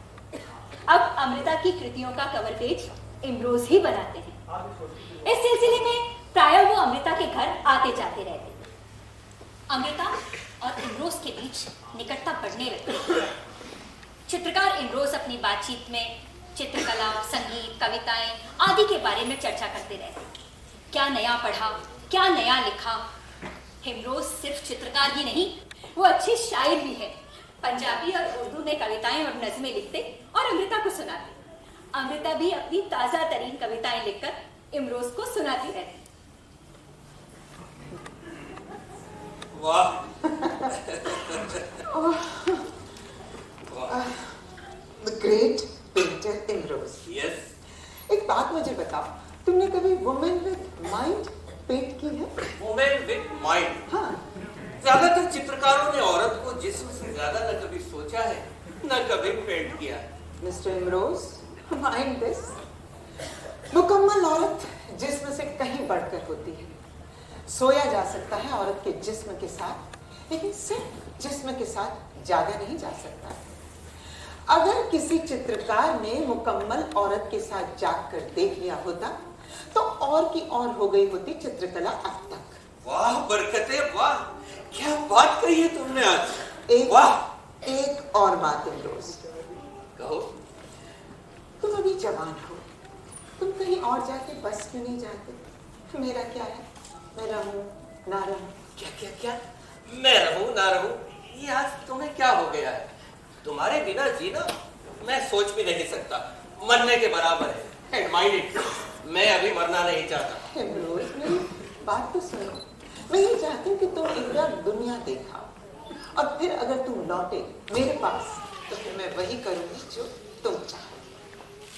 अब अमृता की कृतियों का कवर पेज इमरोज ही बनाते हैं। इस सिलसिले में प्रायः वो अमृता के घर आते जाते रहते हैं। अमृता और इमरोज के बीच निकटता बढ़ने लगती है। चित्रकार इमरोज अपनी बातचीत में चित्रकला, संगीत, कविताएं आदि के बारे में चर्चा करते रहते हैं। क्या नया पढ़ा, क्या नया लिखा। इमरोज सिर्फ चित्रकार ही नहीं, वो अच्छे शायर भी है। पंजाबी और उर्दू में कविताएं और नज़में लिखते और अमृता को सुनाते। अमृता भी अपनी ताजा तरीन कविताएं लिखकर इमरोज को सुनाती रहती। वाह the great painter Imroz. Yes. एक बात मुझे बताओ, तुमने कभी वुमेन विद माइंड पेंट की है? Women with mind? हाँ। ज्यादातर चित्रकारों ने औरत को जिस्म से ज्यादा न कभी सोचा है न कभी पेंट किया है। मिस्टर इमरोज, माइंड दिस, मुकम्मल औरत जिस्म से कहीं बढ़कर होती है। सोया जा सकता है औरत के जिस्म के साथ, लेकिन सिर्फ जिस्म के साथ जागा नहीं जा सकता। अगर किसी चित्रकार ने मुकम्मल औरत के साथ जाग कर देख लिया होता तो और की और हो गई होती चित्रकला अब तक। वाह बरकते, वाह क्या बात कही है तुमने आज। एक और बात इमरोज, कहो। तुम अभी जवान हो, तुम कहीं और जाके बस क्यों नहीं जाते? मेरा क्या है, मैं रहूं ना रहूं। क्या क्या क्या? मैं रहूं ना रहूं, ये आज तुम्हें क्या हो गया है? तुम्हारे बिना जीना मैं सोच भी नहीं सकता, मरने के बराबर है। एंड माइंड इट, मैं अभी मरना नहीं चाहता। इमरोज, मेरी बात तो सुनो। मैं ये चाहती हूँ कि तुम एक बार दुनिया देखा और फिर अगर तुम लौटे मेरे पास तो फिर मैं वही करूंगी जो तुम चाहो।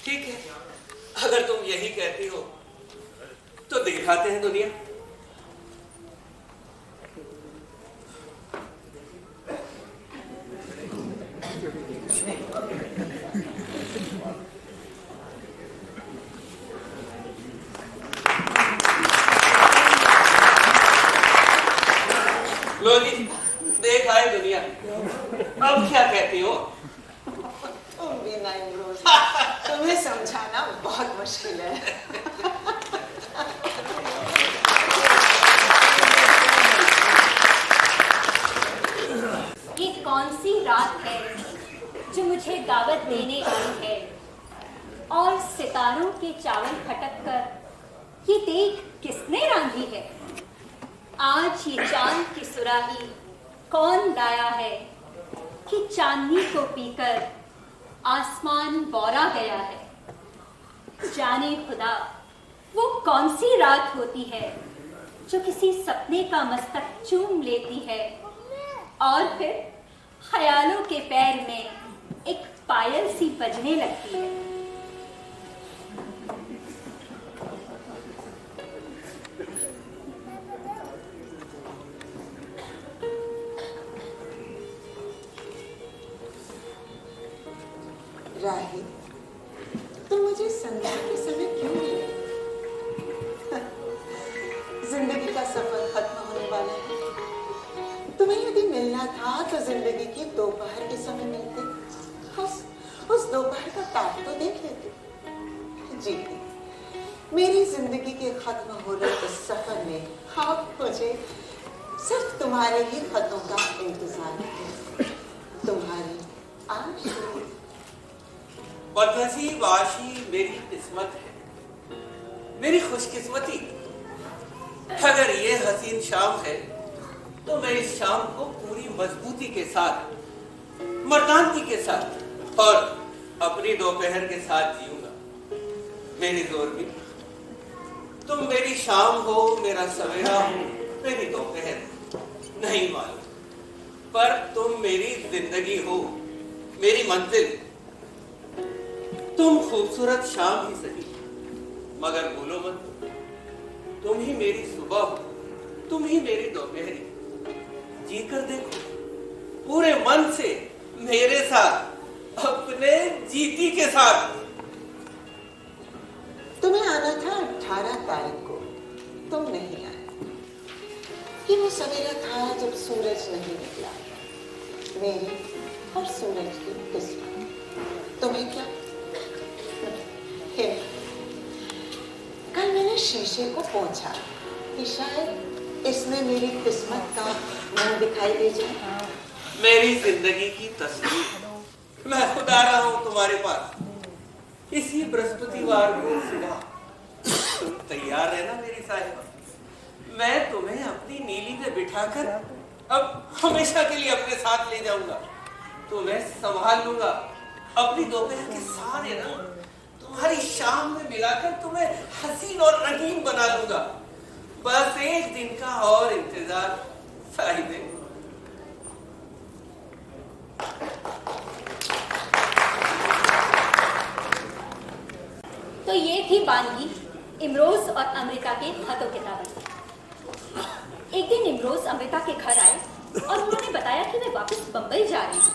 ठीक है, अगर तुम यही कहती हो तो दिखाते हैं दुनिया। लो जी, देख आए दुनिया। अब क्या कहती हो? तुम भी ना इमरोज, तुम्हें समझाना बहुत मुश्किल है। ये कौन सी रात है जो मुझे दावत देने आई है, और सितारों के चावल खटक कर ये देख किसने रांधी है। आज ये चांद की सुराही कौन लाया है कि चांदनी को पीकर आसमान बौरा गया है। जाने खुदा वो कौन सी रात होती है जो किसी सपने का मस्तक चूम लेती है और फिर ख्यालों के पैर में एक पायल सी बजने लगती है। राही, तुम मुझे संध्या के समय क्यों मिले? जिंदगी का सफर खत्म होने वाला है, तुम्हें ये आना था तो जिंदगी की दोपहर के समय मिलते, उस दोपहर का ताप तो देख लेते। जीती, मेरी जिंदगी के खत्म हो रहे इस सफर में आप मुझे सिर्फ तुम्हारे ही खतों का इंतजार है। तुम्हारी आशी। बदनसीब आशी मेरी किस्मत है, मेरी खुशकिस्मती। अगर ये हसीन शाम है तो मैं इस शाम को पूरी मजबूती के साथ, मर्दानगी के साथ और अपनी दोपहर के साथ जीऊंगा। मेरी ज़ोरबी, तुम मेरी शाम हो, मेरा सवेरा हो, मेरी दोपहर नहीं मालूम, पर तुम मेरी जिंदगी हो, मेरी मंजिल। तुम खूबसूरत शाम ही सही, मगर भूलो मत, तुम ही मेरी सुबह हो, तुम ही मेरी दोपहरी। जी कर देखो पूरे मन से, मेरे साथ, अपने जीती के साथ। तुम्हें आना था 18 तारीख को, तुम नहीं आए। ये वो सवेरा था जब सूरज नहीं निकला। मेरी और सूरज की किस्मत। तुम्हें क्या? कल मैंने शीशे को पोंछा कि शायद इसमें मेरी किस्मत का मुंह दिखाई दे जाए। मेरी जिंदगी की तस्वीर मैं खुद आ रहा हूं तुम्हारे पास इसी बृहस्पतिवार को सुबह। तुम तैयार रहना मेरी साहिबा, मैं तुम्हें अपनी नीली में बिठाकर अब हमेशा के लिए अपने साथ ले जाऊंगा। तुम्हें संभाल लूंगा, अपनी दोपहर के सारे रंग तुम्हारी शाम में मिलाकर तुम्हें हसीन और रंगीन बना दूंगा। बस एक दिन का और इंतजार साहिबे। तो ये थी बानगी इमरोज और अमृता के खतों किताबें। एक दिन इमरोज अमृता के घर आए और उन्होंने बताया कि वे वापस बंबई जा रही हैं।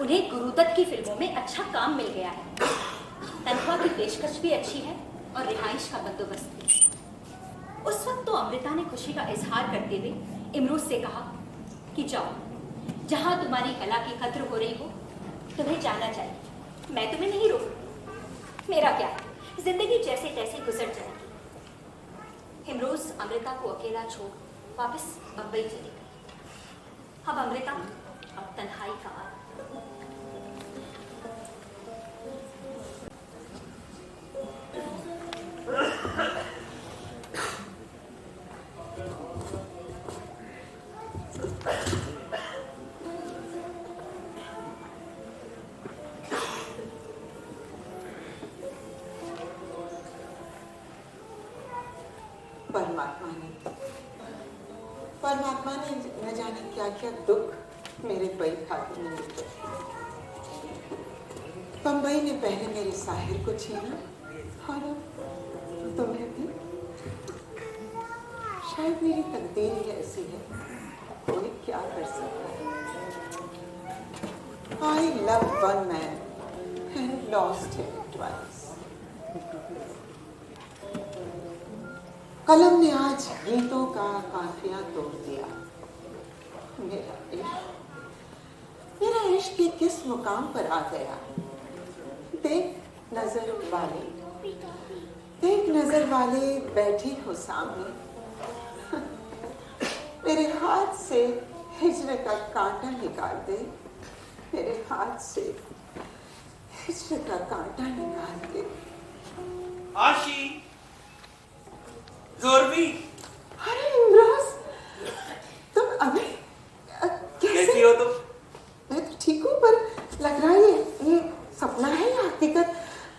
उन्हें गुरुदत्त की फिल्मों में अच्छा काम मिल गया है, तनख्वाह की पेशकश भी अच्छी है और रिहाइश का बंदोबस्त भी। उस वक्त तो अमृता ने खुशी का इजहार करते हुए इमरोज से कहा कि जाओ, जहां तुम्हारी कला की कद्र हो रही हो तुम्हें जाना चाहिए, मैं तुम्हें नहीं रोकूंगी। मेरा क्या, जिंदगी जैसे तैसे गुजर जाएगी। इमरोज अमृता को अकेला छोड़ वापस बंबई चली गई। अब अमृता, अब तन्हाई का आलम। परमात्मा ने न जाने क्या क्या दुख मेरे बई खाते में लिखे। बंबई ने पहले मेरे साहिर को छीना और तुम्हें भी। शायद मेरी तकदीर ही ऐसी है, कोई क्या कर सकता है। I loved one man and lost him twice. कलम ने आज गीतों का काफिया तोड़ दिया। मेरा इश्क किस मुकाम पर आ गया। देख नजर वाले बैठी हो सामने। मेरे हाथ से हिज्र का कांटा निकाल दे, मेरे हाथ से हिज्र का कांटा निकाल दे। आशी, ज़ोरबी, अरे इमरोज, तुम अभी कैसी हो तुम? मैं तो ठीक हूँ, पर लग रहा है ये सपना है या हकीकत।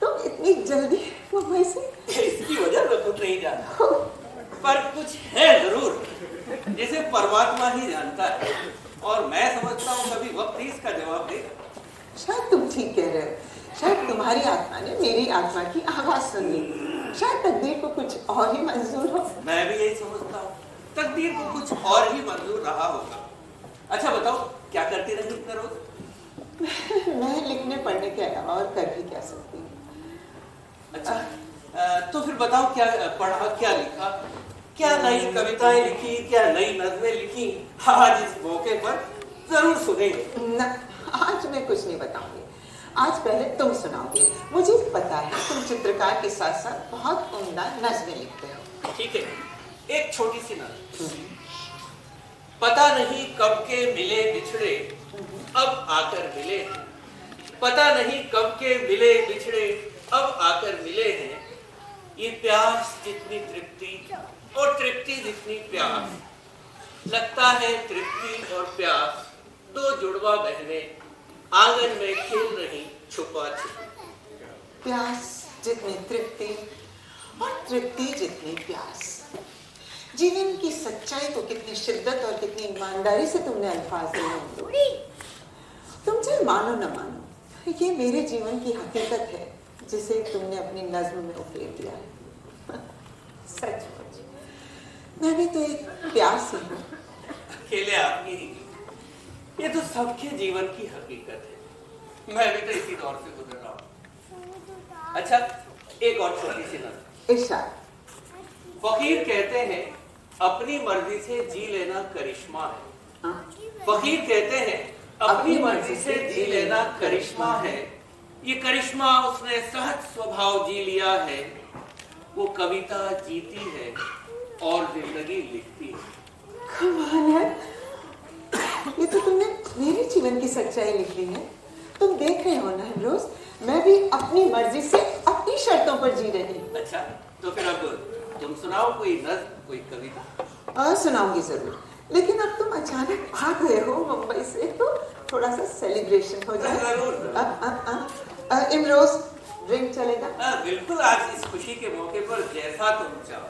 तुम इतनी जल्दी मुंबई से? इसकी वजह मैं खुद नहीं जानता, पर कुछ है जरूर जिसे परमात्मा ही जानता है, और मैं समझता हूँ कभी वक्त ही इसका जवाब देगा। शायद तुम ठीक कह रहे हो। शायद तुम्हारी आत्मा ने मेरी आत्मा की आवाज सुन ली। शायद तकदीर को कुछ और ही मंजूर हो। मैं भी यही समझता हूँ, तकदीर को कुछ और ही मंजूर रहा होगा। अच्छा बताओ, क्या करती रही इतना रोज? मैं लिखने पढ़ने के अलावा और कर भी क्या सकती हूँ। अच्छा, तो फिर बताओ, क्या पढ़ा, क्या लिखा, क्या नई कविताएं लिखी, क्या नई नज़में लिखी आज इस मौके पर? जरूर सुनेंगे। ना, आज मैं कुछ नहीं बताऊंगी। आज पहले तुम सुनाओगे। मुझे पता है तुम चित्रकार के साथ साथ बहुत उम्दा नज़्में लिखते हो। ठीक है, एक छोटी सी नज़्म। पता नहीं कब के मिले बिछड़े, अब आकर मिले हैं। पता नहीं कब के मिले बिछड़े, अब आकर मिले हैं। ये प्यास जितनी तृप्ति और तृप्ति जितनी प्यास, लगता है तृप्ति और प्यास दो जुड़वा बहनें आंगन में खेल रही छुपा छुपी। प्यास जितनी तृप्ति और तृप्ति जितनी प्यास। जीवन की सच्चाई को कितनी शिद्दत और कितनी ईमानदारी से तुमने अल्फाज दिए होंगे। तुम चाहे मानो न मानो, ये मेरे जीवन की हकीकत है जिसे तुमने अपनी नज्म में उकेर दिया है। सचमुच मैं भी तो एक प्यास ही हूँ। अकेले आपकी ही, ये तो सबके जीवन की हकीकत है। मैं भी तो इसी दौर से गुजर रहा हूँ। अच्छा, एक और छोटी सी नज़र। इरशाद। फकीर कहते हैं अपनी मर्जी से जी लेना करिश्मा है। फकीर कहते हैं अपनी मर्जी से जी लेना करिश्मा है। ये करिश्मा उसने सहज स्वभाव जी लिया है। वो कविता जीती है और जिंदगी लिखती है। कमाल है, ये तो तुमने मेरे जीवन की सच्चाई लिखी है। तुम देख रहे हो ना रोज, मैं भी अपनी मर्जी से अपनी शर्तों पर जी रही हूँ। अच्छा, तो फिर अब तुम सुनाओ कोई नज्म, कोई कविता। सुनाऊंगी जरूर, लेकिन अब तुम अचानक आ गए हो मुंबई से, तो थोड़ा सा सेलिब्रेशन हो जाए। इमरोज, ड्रिंक चलेगा? बिल्कुल, आज इस खुशी के मौके पर जैसा तुम चाहो।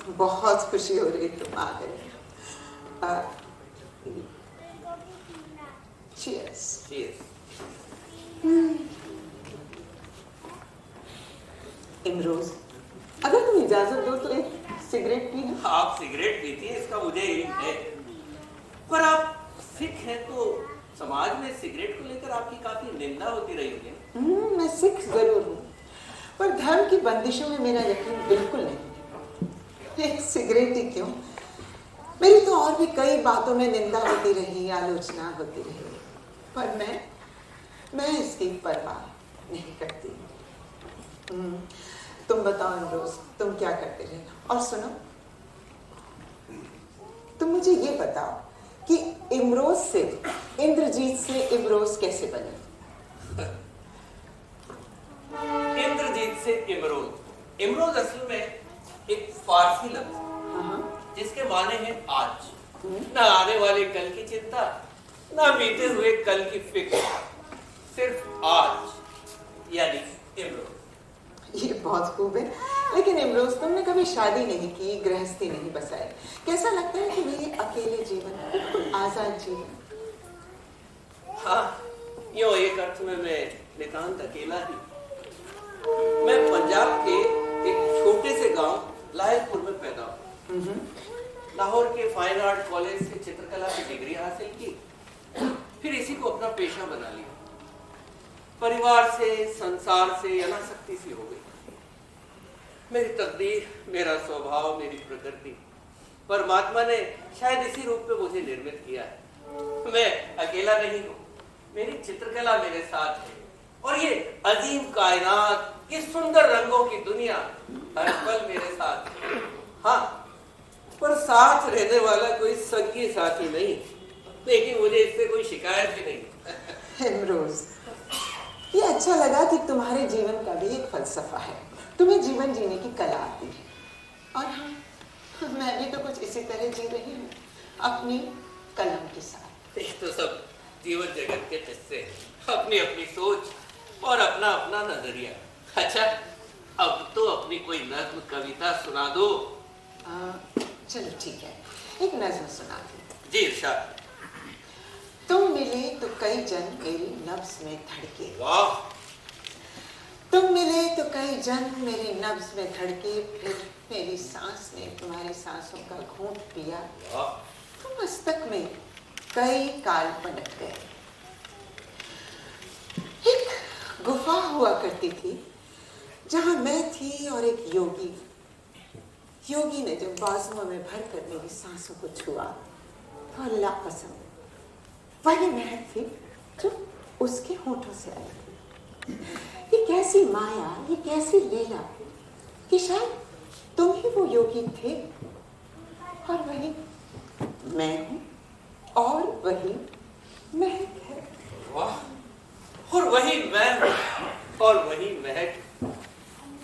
बहुत खुशी हो रही है तुम आ गए। Cheers. Cheers. इमरोज, अगर तुम इजाजत दो तो एक सिगरेट पी लो। आप सिगरेट पीती हैं, इसका मुझे इल्म है, पर आप सिख हैं तो समाज में सिगरेट को लेकर आपकी काफी निंदा होती रही है। मैं सिख जरूर हूँ, पर धर्म की बंदिशों में मेरा यकीन बिल्कुल नहीं। एक सिगरेट ही क्यों, मेरी तो और भी कई बातों में निंदा होती रही, आलोचना होती रही, पर मैं इसकी परवाह नहीं करती। तुम बताओ इमरोज, तुम क्या करते रहे? और सुनो, तुम मुझे ये बताओ कि इमरोज से इंद्रजीत से इमरोज कैसे बने? इंद्रजीत से इमरोज। इमरोज असल में एक फारसी लफ्ज जिसके माने हैं आज। ना आने वाले कल की चिंता, ना बीते हुए कल की फिक्र, सिर्फ आज, यानी इमरोज। ये बहुत खूब है, लेकिन इमरोज तुमने कभी शादी नहीं की, गृहस्थी नहीं बसाई। कैसा लगता है कि मेरे अकेले जीवन, बिल्कुल आजाद जीवन? हाँ, यूं एक अर्थ में मैं नितांत अकेला ही। मैं पंजाब के एक छोटे से गांव लायकपुर में पैदा हुआ। लाहौर के फाइन आर्ट कॉलेज से चित्रकला की डिग्री हासिल की, फिर इसी को अपना पेशा बना लिया। परिवार से, संसार से अनासक्ति सी हो गई। मेरी तकदीर, मेरा स्वभाव, मेरी प्रकृति, परमात्मा ने शायद इसी रूप में मुझे निर्मित किया है। मैं अकेला नहीं हूँ, मेरी चित्रकला मेरे साथ है, और ये अजीम कायनात, ये सुंदर रंगों की दुनिया हर पल मेरे साथ है। हाँ, पर साथ रहने वाला कोई संगी साथी नहीं, लेकिन मुझे इससे कोई शिकायत भी नहीं। इमरोज, ये अच्छा लगा कि तुम्हारे जीवन का भी एक फलसफा है, तुम्हें जीवन जीने की कला आती है। और हाँ, मैं भी तो कुछ इसी तरह जी रही हूँ, अपनी कलम के साथ। ये तो सब जीवन जगत के किस्से हैं, अपनी अपनी सोच और अपना अपना नजरिया। अच्छा, अब तो अपनी कोई नज्म कविता सुना दो। चलो ठीक है, एक नज्म सुना दो। जी इरशाद। तुम मिले तो कई जन मेरी नब्ज में धड़के। वाह। तुम मिले तो कई जन मेरी नब्ज में धड़के, फिर मेरी सांस ने तुम्हारी सांसों का घूंट पिया। वाह। तुम मस्तक में कई काल पलट गए। एक गुफा हुआ करती थी जहां मैं थी और एक योगी ने जब बाजुओं में भरकर मेरी सांसों को छुआ अल्लाह कसम, वही महक थी जो उसके होठों से आई थी। ये कैसी माया, ये कैसी लीला कि शायद तुम ही वो योगी थे और वही मैं हूं और वही महक है। वाह, और वही मैं हूं और वही महक।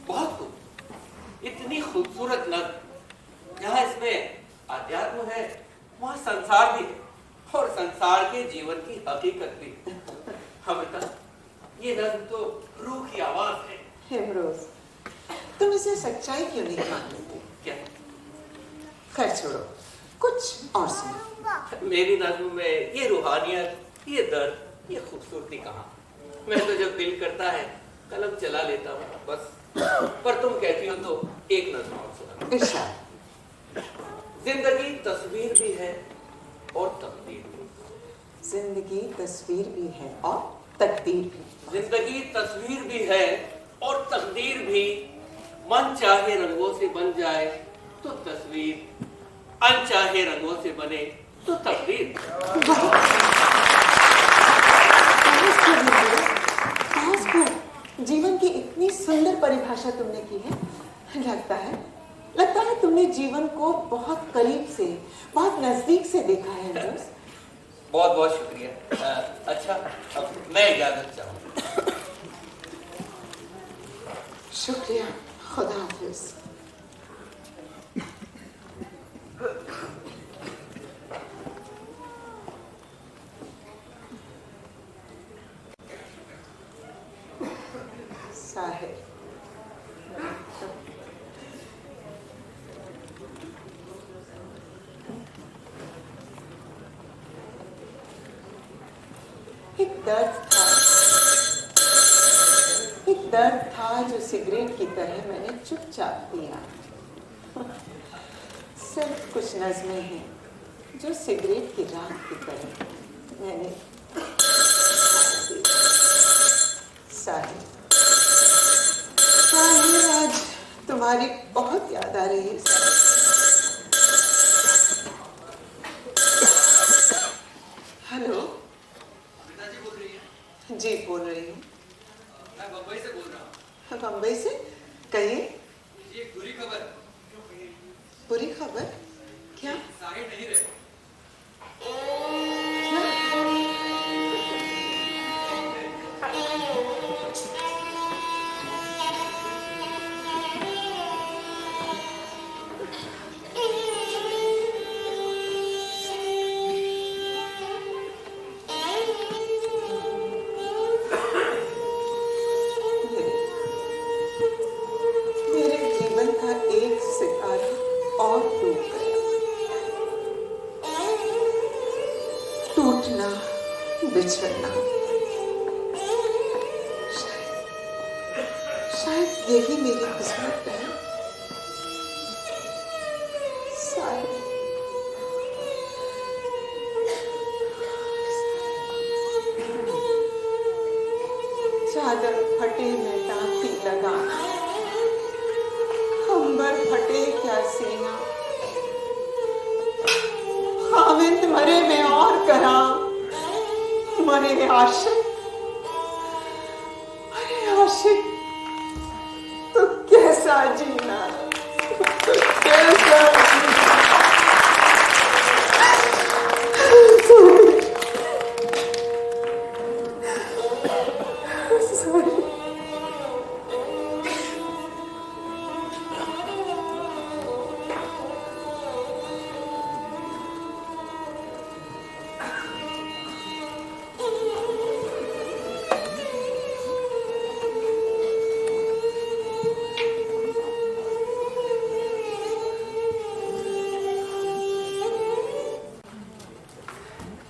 बहुत खूब, इतनी खूबसूरत नज़्म, जहाँ इसमें अध्यात्म है वहाँ संसार भी है और संसार के जीवन की हकीकत भी। अमृता, ये नज़्म तो रूह की आवाज है। इमरोज, तुम इसे सच्चाई क्यों नहीं मान लेते? क्या? खैर छोड़ो, कुछ और सुनो। मेरी नज़्म में ये रूहानियत, ये दर्द, ये खूबसूरती कहाँ? मैं तो जब दिल करता है कलम चला लेता हूँ बस। पर तुम कहती हो तो एक नज़्म और सुना। इरशाद। जिंदगी तस्वीर भी है और तकदीर भी। जिंदगी तस्वीर भी है और तकदीर भी। जिंदगी तस्वीर भी है और तकदीर भी। मन चाहे रंगों से बन जाए तो तस्वीर, अनचाहे रंगों से बने तो तकदीर। जीवन की इतनी सुंदर परिभाषा तुमने की है। लगता है तुमने जीवन को बहुत करीब से, बहुत नजदीक से देखा है। बहुत बहुत शुक्रिया। अच्छा, अब मैं इजाजत चाहूँ। शुक्रिया, खुदा हाफिज। साहिब, एक दर्द था जो सिगरेट की तरह मैंने चुपचाप पिया। सिर्फ कुछ नज़्में हैं जो सिगरेट की राख की तरह मैंने साहिब, आज तुम्हारी बहुत याद आ रही है। हेलो, पिताजी बोल रही है? जी बोल रही हूँ। मैं बम्बई से बोल रहा हूँ। बम्बई से? कहिए। ये एक बुरी खबर। बुरी खबर? क्या? साहिब नहीं रहे। टूटना, बिछड़ना, शायद यही मेरी किस्मत है। चादर फटे में टाँटी लगा, अंबर फटे क्या सीना, खाविंद मरे में और करा, मरे आशिक तो कैसा जीना, कैसा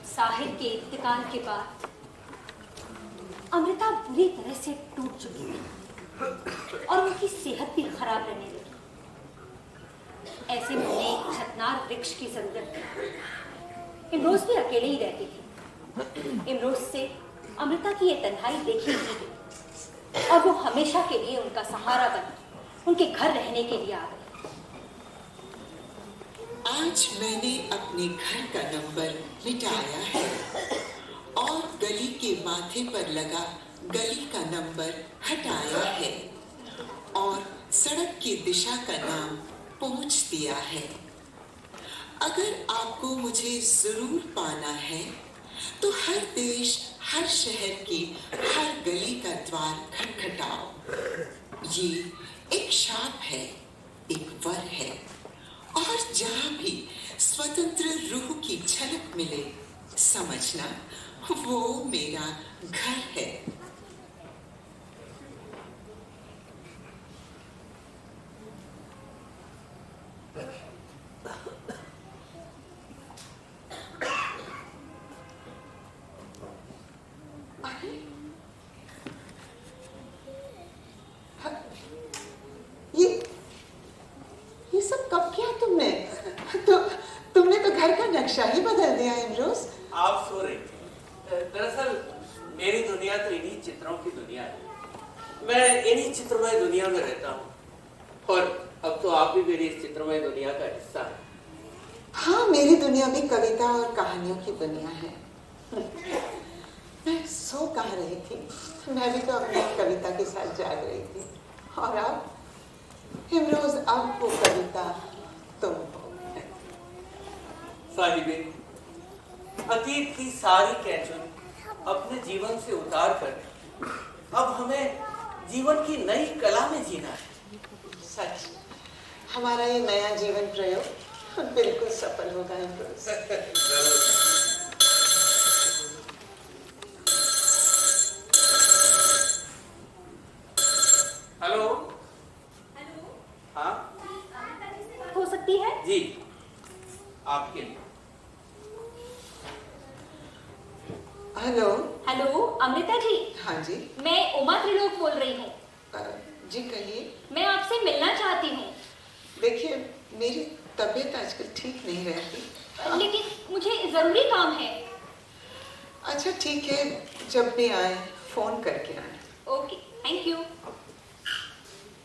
साहिर के इंतकाल के बाद अमृता बुरी तरह से टूट चुकी थी और उनकी सेहत भी खराब रहने लगी। ऐसे में उन्हें एक छतनार वृक्ष की जरूरत थी। इमरोज भी अकेले ही रहती थी। इमरोज से अमृता की ये तन्हाई देखी नहीं गई और वो हमेशा के लिए उनका सहारा बन उनके घर रहने के लिए आ गई। आज मैंने अपने घर का नंबर मिटाया है और गली के माथे पर लगा गली का नंबर हटाया है और सड़क की दिशा का नाम पहुंच दिया है। अगर आपको मुझे जरूर पाना है तो हर देश, हर शहर की हर गली का द्वार खटखटाओ। ये एक शाप है, एक वर है, और जहां भी स्वतंत्र रूह की झलक मिले, समझना वो मेरा घर है। ये सब कब किया तुमने? तुमने तो घर का नक्शा ही बदल दिया इमरोज। आप सो रही थी। दरअसल मेरी दुनिया तो इन्हीं चित्रों की दुनिया है। मैं इन्हीं चित्रमय दुनिया में रहता हूँ और अब तो आप भी मेरी इस चित्रमय दुनिया का हिस्सा है। हाँ, मेरी दुनिया भी कविता और कहानियों की दुनिया है। मैं सो कह रही थी, मैं भी तो अपनी कविता के साथ जाग रही थी। और अब इमरोज, अब वो कविता तुम हो। साहिबे, अतीत की सारी कैचुन अपने जीवन से उतार कर अब हमें जीवन की नई कला में जीना है। सच, हमारा ये नया जीवन प्रयोग बिल्कुल सफल होगा इमरोज। हेलो। हेलो, हाँ हो सकती है? जी, आपके लिए। हेलो। हेलो, अमृता जी। हाँ जी। मैं उमा त्रिलोक बोल रही हूँ। जी कहिए। मैं आपसे मिलना चाहती हूँ। देखिए, मेरी तबीयत आजकल ठीक नहीं रहती। लेकिन मुझे जरूरी काम है। अच्छा ठीक है, जब भी आए फोन करके आए। Okay, thank you.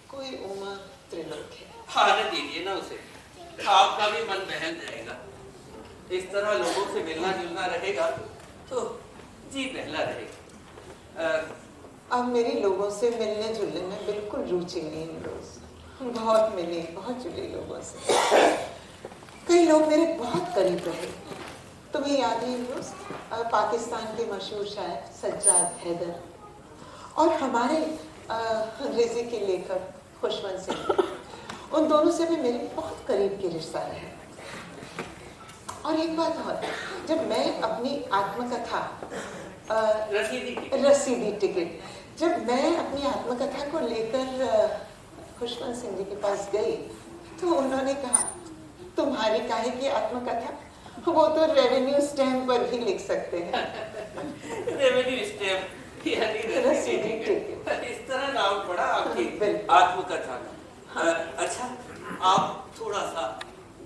कोई उमा त्रिलोक है। आने दीजिए ना उसे, आपका भी मन बहल जाएगा। इस तरह लोगों से मिलना जुलना रहेगा तो जी बहला रहेगा। अब मेरी लोगों से मिलने जुलने में बिल्कुल रुचि नहीं है रोज। बहुत मिले, बहुत जुड़े लोगों से। कई लोग मेरे बहुत करीब रहे। तुम्हें याद है रोज, पाकिस्तान के मशहूर शायर सज्जाद हैदर और हमारे अंग्रेजी के लेखक खुशवंत सिंह, उन दोनों से भी मेरे बहुत करीब के रिश्ता रहे। और एक बात और, जब मैं अपनी आत्मकथा रसीदी टिकट, जब मैं अपनी आत्मकथा को लेकर खुशवंत सिंह जी के पास गई तो उन्होंने कहा, तुम्हारी काहे की आत्मकथा, वो तो रेवेन्यू स्टैम्प पर भी लिख सकते हैं। रेवेन्यू स्टैम्प यानी रसीदी टिकट, इस तरह नाम पड़ा आपकी आत्मकथा का। अच्छा, आप थोड़ा सा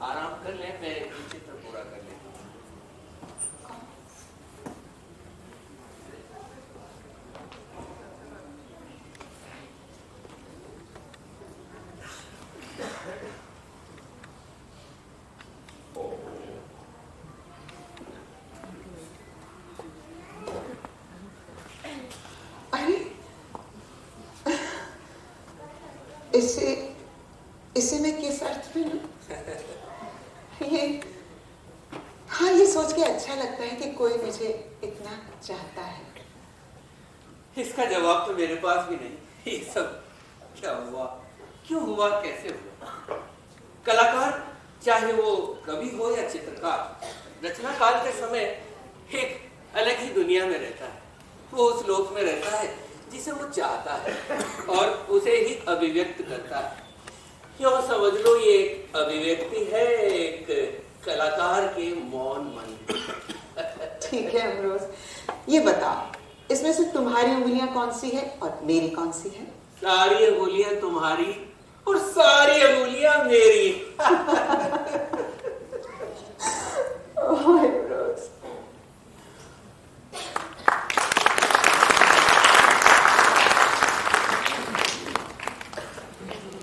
आराम कर लें, मैं चित्र पूरा कर लेता हूँ। इसे मैं किस अर्थ में लूं? ये सोच के अच्छा लगता है कि कोई मुझे इतना चाहता है। इसका जवाब तो मेरे पास भी नहीं। ये सब क्या हुआ, क्यों हुआ, कैसे हुआ? कलाकार, चाहे वो कवि हो या चित्रकार, रचनाकाल के समय एक अलग ही दुनिया में रहता है। वो उस लोक में रहता है जिसे वो चाहता है और उसे ही अभिव्यक्त करता है। क्यों समझ लो, ये एक अभिव्यक्ति है, एक कलाकार के मौन मन। ठीक है अमरोज, ये बताओ, इसमें से तुम्हारी उंगलियां कौन सी है और मेरी कौन सी है? सारी अंगुलियां तुम्हारी और सारी अंगुलियां मेरी। अमरोज,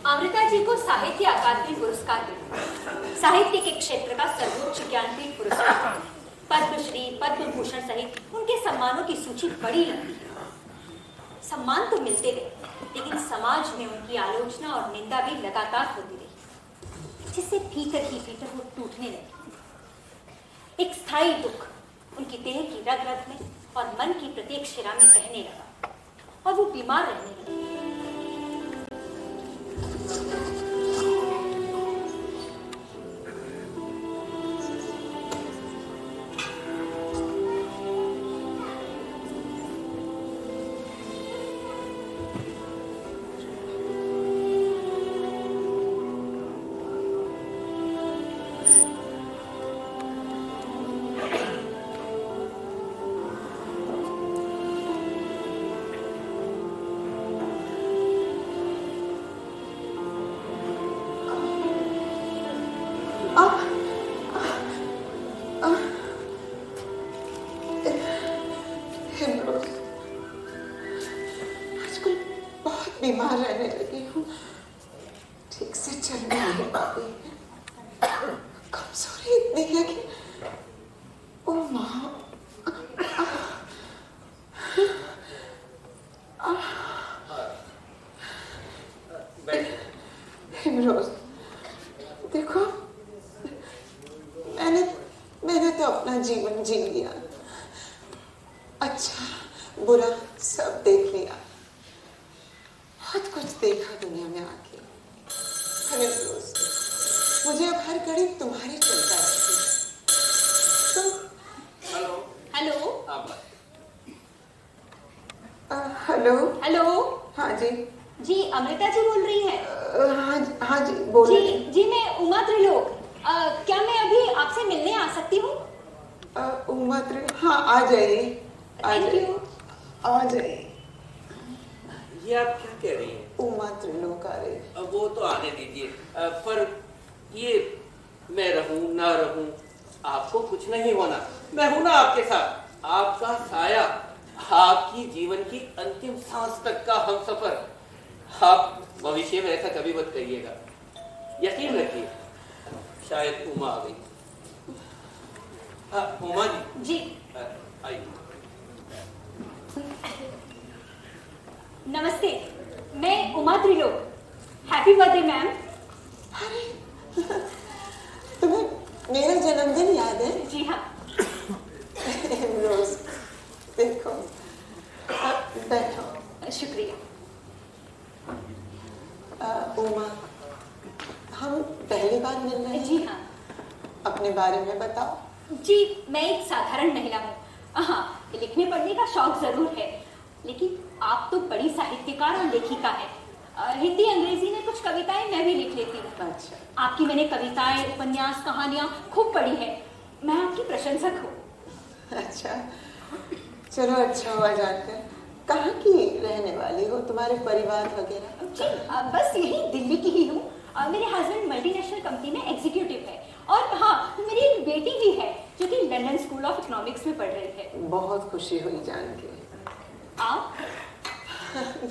अमृता जी को साहित्य अकादमी पुरस्कार मिला। साहित्य के क्षेत्र पुरस्कार, पद्मश्री, पद्म भूषण सहित उनके सम्मानों की सूची बड़ी लंबी है। सम्मान तो मिलते गए, लेकिन समाज में उनकी आलोचना और निंदा भी लगातार होती रही, जिससे भीतर ही भीतर वो टूटने लगी। एक स्थायी दुख उनकी देह की रग रग में और मन की प्रत्येक शिरा में बहने लगा और वो बीमार रहने लगी। आजकल बहुत बीमार रहने लगी हूँ, ठीक से चल नहीं पाती, कमजोरी इतनी है कि ओ माँ, हिमरोज देखो, मैंने तो अपना जीवन जी लिया, अच्छा बुरा सब देख लिया, बहुत कुछ देखा दुनिया में आके। अरे रोज मुझे अब हर घड़ी तुम्हारी चिंता रहती है। तो हेलो हेलो हेलो हेलो, हाँ जी, जी अमृता जी बोल रही हैं? हाँ जी बोलिए। जी मैं उमा त्रिलोक, क्या मैं अभी आपसे मिलने आ सकती हूँ? हाँ आ जाइए, आ थैंक जाइए, यू। आ जाइए। ये आप क्या कह रही हैं? उमा त्रिलोक आ रही। अब वो तो आने दीजिए, पर ये मैं रहूं ना रहूं आपको कुछ नहीं होना, मैं हूं ना आपके साथ, आपका साया, आपकी जीवन की अंतिम सांस तक का हमसफर। आप भविष्य में ऐसा कभी मत करिएगा, यकीन रखिए। शायद उमा आ गई। हाँ उमा जी आइए। नमस्ते, मैं Uma Trilok. Happy birthday ma'am. तुम्हें मेरा जन्मदिन याद है? जी हाँ। रोज देखो, बैठो। शुक्रिया। उमा, हम पहली बार मिल रहे हैं। जी हाँ। अपने बारे में बताओ। जी मैं एक साधारण महिला हूँ। हाँ, लिखने पढ़ने का शौक जरूर है, लेकिन आप तो बड़ी साहित्यकार और लेखिका है। हिंदी अंग्रेजी में कुछ कविताएं मैं भी लिख लेती हूँ। अच्छा। आपकी मैंने कविताएं, उपन्यास, कहानियां खूब पढ़ी है। मैं आपकी प्रशंसक हूँ। अच्छा, चलो अच्छा हुआ जानकर। कहाँ की रहने वाली हो, तुम्हारे परिवार वगैरह? जी बस यही दिल्ली की ही हूँ। मेरे हस्बैंड मल्टीनेशनल कंपनी में एग्जीक्यूटिव है, और हाँ मेरी एक बेटी भी है जो कि लंदन स्कूल ऑफ इकोनॉमिक्स में पढ़ रही है। बहुत खुशी हुई जान के। आप?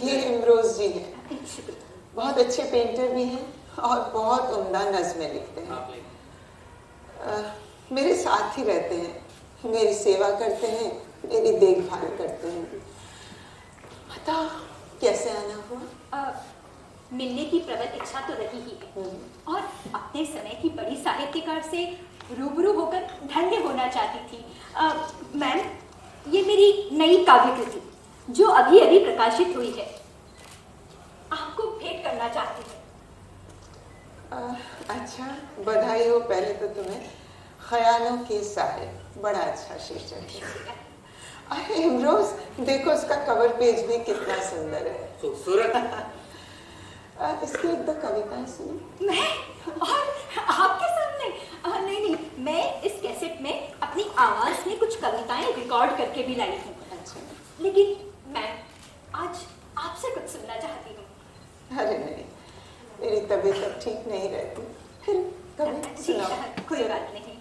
ये इमरोज जी हैं, शुक्रिया। बहुत अच्छे पेंटर भी हैं और बहुत उम्दा नज़्में लिखते हैं। मेरे साथ ही रहते हैं, मेरी सेवा करते हैं, मेरी देखभाल करते हैं। बताओ कैसे आना हुआ? मिलने की प्रबल इच्छा तो रही ही है, और अपने समय की बड़ी साहित्यकार से रूबरू होकर धन्य होना चाहती थी। मैम, ये मेरी नई काव्य कृति जो अभी अभी प्रकाशित हुई है, आपको भेंट करना चाहती हूँ। अच्छा, बधाई हो पहले तो तुम्हें। ख्यालों के साए, बड़ा अच्छा शीर्षक है। अरे इमरोज, देखो उसका कवर पेज भी कितना सुंदर है। खूबसूरत। इसकी एक दो कविताएं सुनो। मैं? और आपके सामने? नहीं, मैं इस कैसेट में अपनी आवाज में कुछ कविताएं रिकॉर्ड करके भी लाई हूँ। अच्छा। लेकिन मैं आज आपसे कुछ सुनना चाहती हूँ। अरे नहीं, मेरी तबीयत अब ठीक नहीं रहती, फिर कभी सुनाओ। कोई बात नहीं।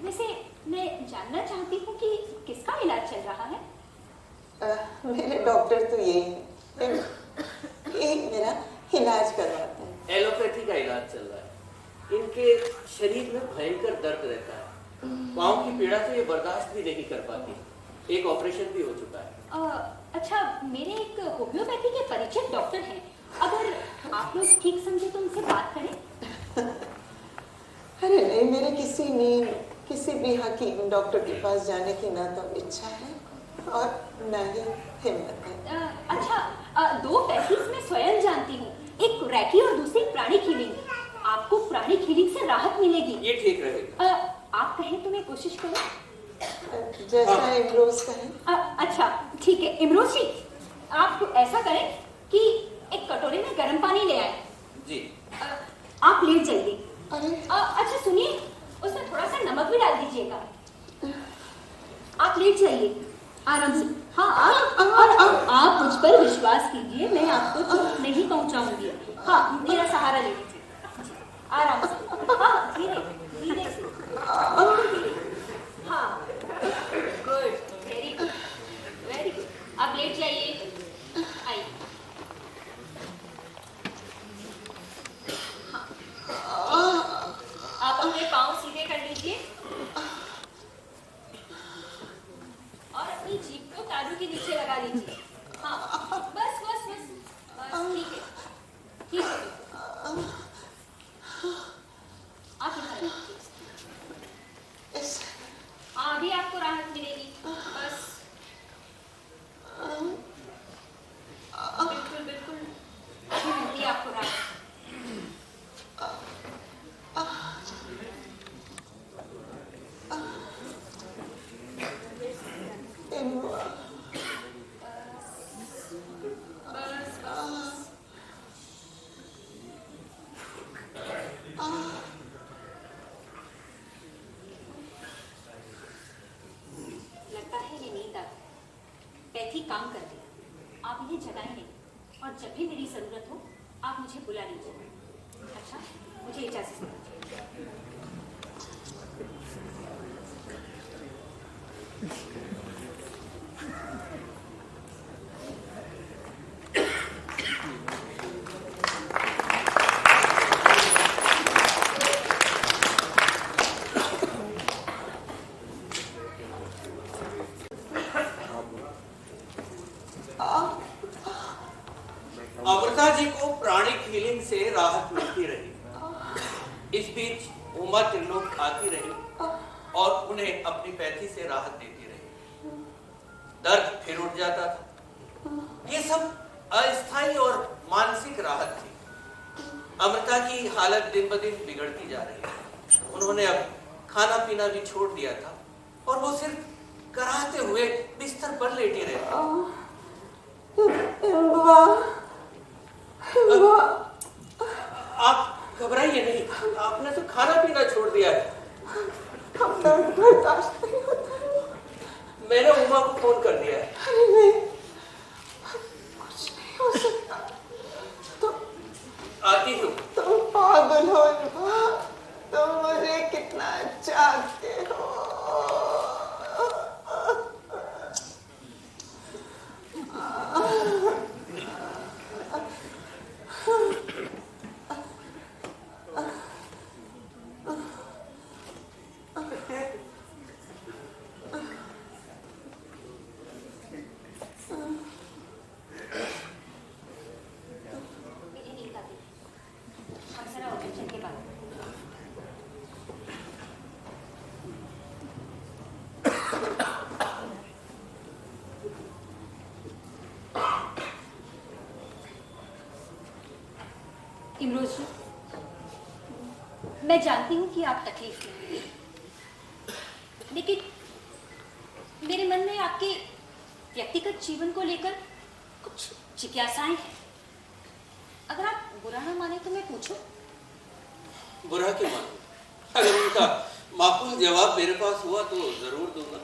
वैसे मैं जानना चाहती हूँ कि किसका इलाज चल रहा है? मेरे डॉक्टर तो यही है, एक मेरा इलाज करवाते हैं। एलोपैथी का इलाज चल रहा है। इनके शरीर में भयंकर दर्द रहता है, पाँव की पीड़ा तो ये बर्दाश्त भी नहीं कर पाती। एक ऑपरेशन भी हो चुका है। अच्छा, मेरे एक होम्योपैथी के परिचित डॉक्टर हैं, अगर आप लोग ठीक समझे तो उनसे बात करें। अरे नहीं, मेरे किसी भी हकीम डॉक्टर के पास जाने की ना तो इच्छा है और न ही हिम्मत है। अच्छा, दो टेक्निक्स मैं स्वयं जानती हूँ, एक रैकी और दूसरी प्राणिक हीलिंग। आपको प्राणिक हीलिंग से राहत मिलेगी। ये ठीक रहेगा। आप कहें तो मैं कोशिश करूँ? जैसा इमरोज कहें। अच्छा ठीक है इमरोज जी, आप ऐसा करें कि एक कटोरे में गर्म पानी ले आए। जी। आप लेट जाइए। अरे अच्छा सुनिए, उसमें थोड़ा सा नमक भी डाल दीजिएगा। आप लेट जाइए आराम से। हाँ, आप मुझ पर विश्वास कीजिए, मैं आपको चोट नहीं पहुंचाऊंगी। हाँ, मेरा सहारा ले लीजिए आराम से। हाँ, धीरे धीरे से। हाँ, good, very good, very good. आप लेट जाइए। आइए। आप अपने पाँव सीधे कर लीजिए और अपनी जीभ को तालू के नीचे लगा लीजिए। हाँ, बस बस बस बस, ठीक है ठीक है। आप इधर हाँ, अभी आपको राहत मिलेगी। बस बिल्कुल बिल्कुल अभी मिलती है आपको राहत। लगता है ये नींद आ गई। पैथी काम कर दिया। आप इन्हें जगाएं नहीं और जब भी मेरी जरूरत हो आप मुझे बुला लीजिए। अच्छा, मुझे इजाजत दीजिए। अमृता जी को प्राणिक हीलिंग से राहत मिलती रही। इस बीच उमा त्रिलोक आती रही और उन्हें अपनी पैथी से राहत देती रही। दर्द फिर उठ जाता था। ये सब अस्थायी और मानसिक राहत थी। अमृता की हालत दिन ब दिन बिगड़ती जा रही है। उन्होंने अब खाना पीना भी छोड़ दिया था और वो सिर्फ कराहते हुए बिस्तर पर लेटी रहती। आप घबराइए नहीं, आपने तो खाना पीना छोड़ दिया है। हम दर्द बर्दाश्त नहीं होता। मैंने उमा को फोन कर दिया है। अरे नहीं, कुछ नहीं हो सकता। आती हूँ। तुम पागल हो उमा, तुम मुझे कितना चाहते हो। इमरोज जी, मैं जानती हूँ कि आप तकलीफ में हैं, लेकिन मेरे मन में आपके व्यक्तिगत जीवन को लेकर कुछ जिज्ञासाएं हैं। अगर आप बुरा ना माने तो मैं पूछूं? बुरा क्यों मानूं? अगर उनका माकूल जवाब मेरे पास हुआ तो जरूर दूंगा,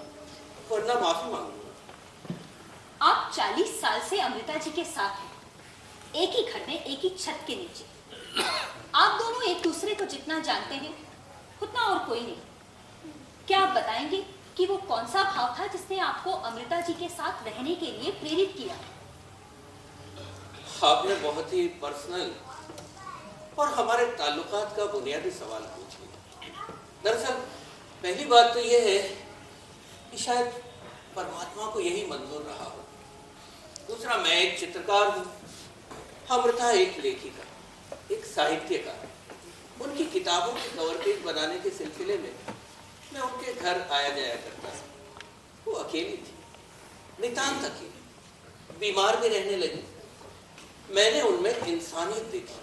वरना माफी मांगूंगा। आप 40 साल से अमृता जी के साथ हैं, एक ही घर में, एक ही छत के नीचे। आप दोनों एक दूसरे को जितना जानते हैं उतना और कोई नहीं। क्या आप बताएंगे कि वो कौन सा भाव था जिसने आपको अमृता जी के साथ रहने के लिए प्रेरित किया? आपने बहुत ही पर्सनल और हमारे ताल्लुकात का बुनियादी सवाल पूछ लिया। दरअसल पहली बात तो यह है कि शायद परमात्मा को यही मंजूर रहा हो। दूसरा, मैं एक चित्रकार हूँ, अमृता एक लेखिका, एक साहित्यकार। उनकी किताबों के कवर पेज बनाने के सिलसिले में मैं उनके घर आया जाया करता था। वो अकेली थी, नितांत अकेली, बीमार भी रहने लगी। मैंने उनमें इंसानियत देखी,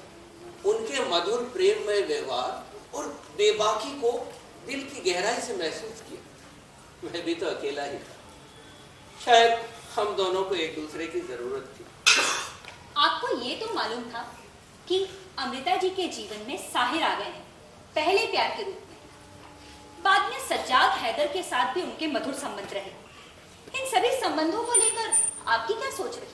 उनके मधुर प्रेममय व्यवहार और बेबाकी को दिल की गहराई से महसूस किया। मैं भी तो अकेला ही था, शायद हम दोनों को एक दूसरे की जरूरत थी। आपको ये तो मालूम था कि अमृता जी के जीवन में साहिर आ गए हैं, पहले प्यार के रूप में। बाद में सज्जाद हैदर के साथ भी उनके मधुर संबंध रहे। इन सभी संबंधों को लेकर आपकी क्या सोच रही?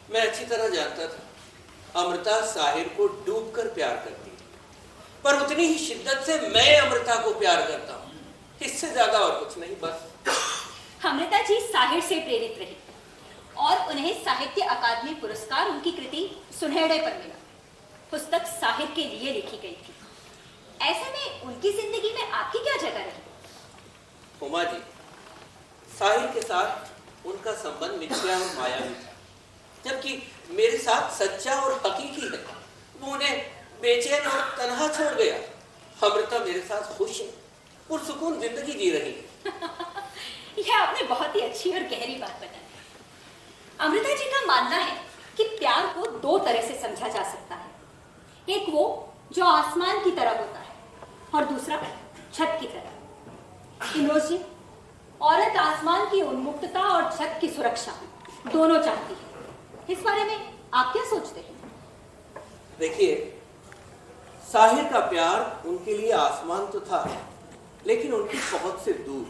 मैं अच्छी तरह जानता था अमृता साहिर को डूबकर प्यार करती है, पर उतनी ही शिद्दत से मैं अमृता को प्यार करता हूँ, इससे ज्यादा और कुछ नहीं। बस अमृता जी साहिर से प्रेरित रही और उन्हें साहित्य अकादमी पुरस्कार उनकी कृति सुनहरे पर मिला। पुस्तक साहिर के लिए लिखी गई थी। ऐसे में उनकी जिंदगी में आपकी क्या जगह रही? उमा जी, साहिर के साथ उनका संबंध मिथ्या और मायावी था, जबकि मेरे साथ सच्चा और हकीकी है। वो उन्हें बेचैन और तन्हा छोड़ गया। अमृता मेरे साथ खुश है, पुरसुकून जिंदगी जी रही है। यह आपने बहुत ही अच्छी और गहरी बात बताई। अमृता जी का मानना है कि प्यार को दो तरह से समझा जा सकता है, एक वो जो आसमान की तरह होता है और दूसरा छत की तरह। इमरोज जी, औरत आसमान की उन्मुक्तता और छत की सुरक्षा दोनों चाहती है। इस बारे में आप क्या सोचते हैं? देखिए, साहिर का प्यार उनके लिए आसमान तो था, लेकिन उनकी पहुंच से दूर,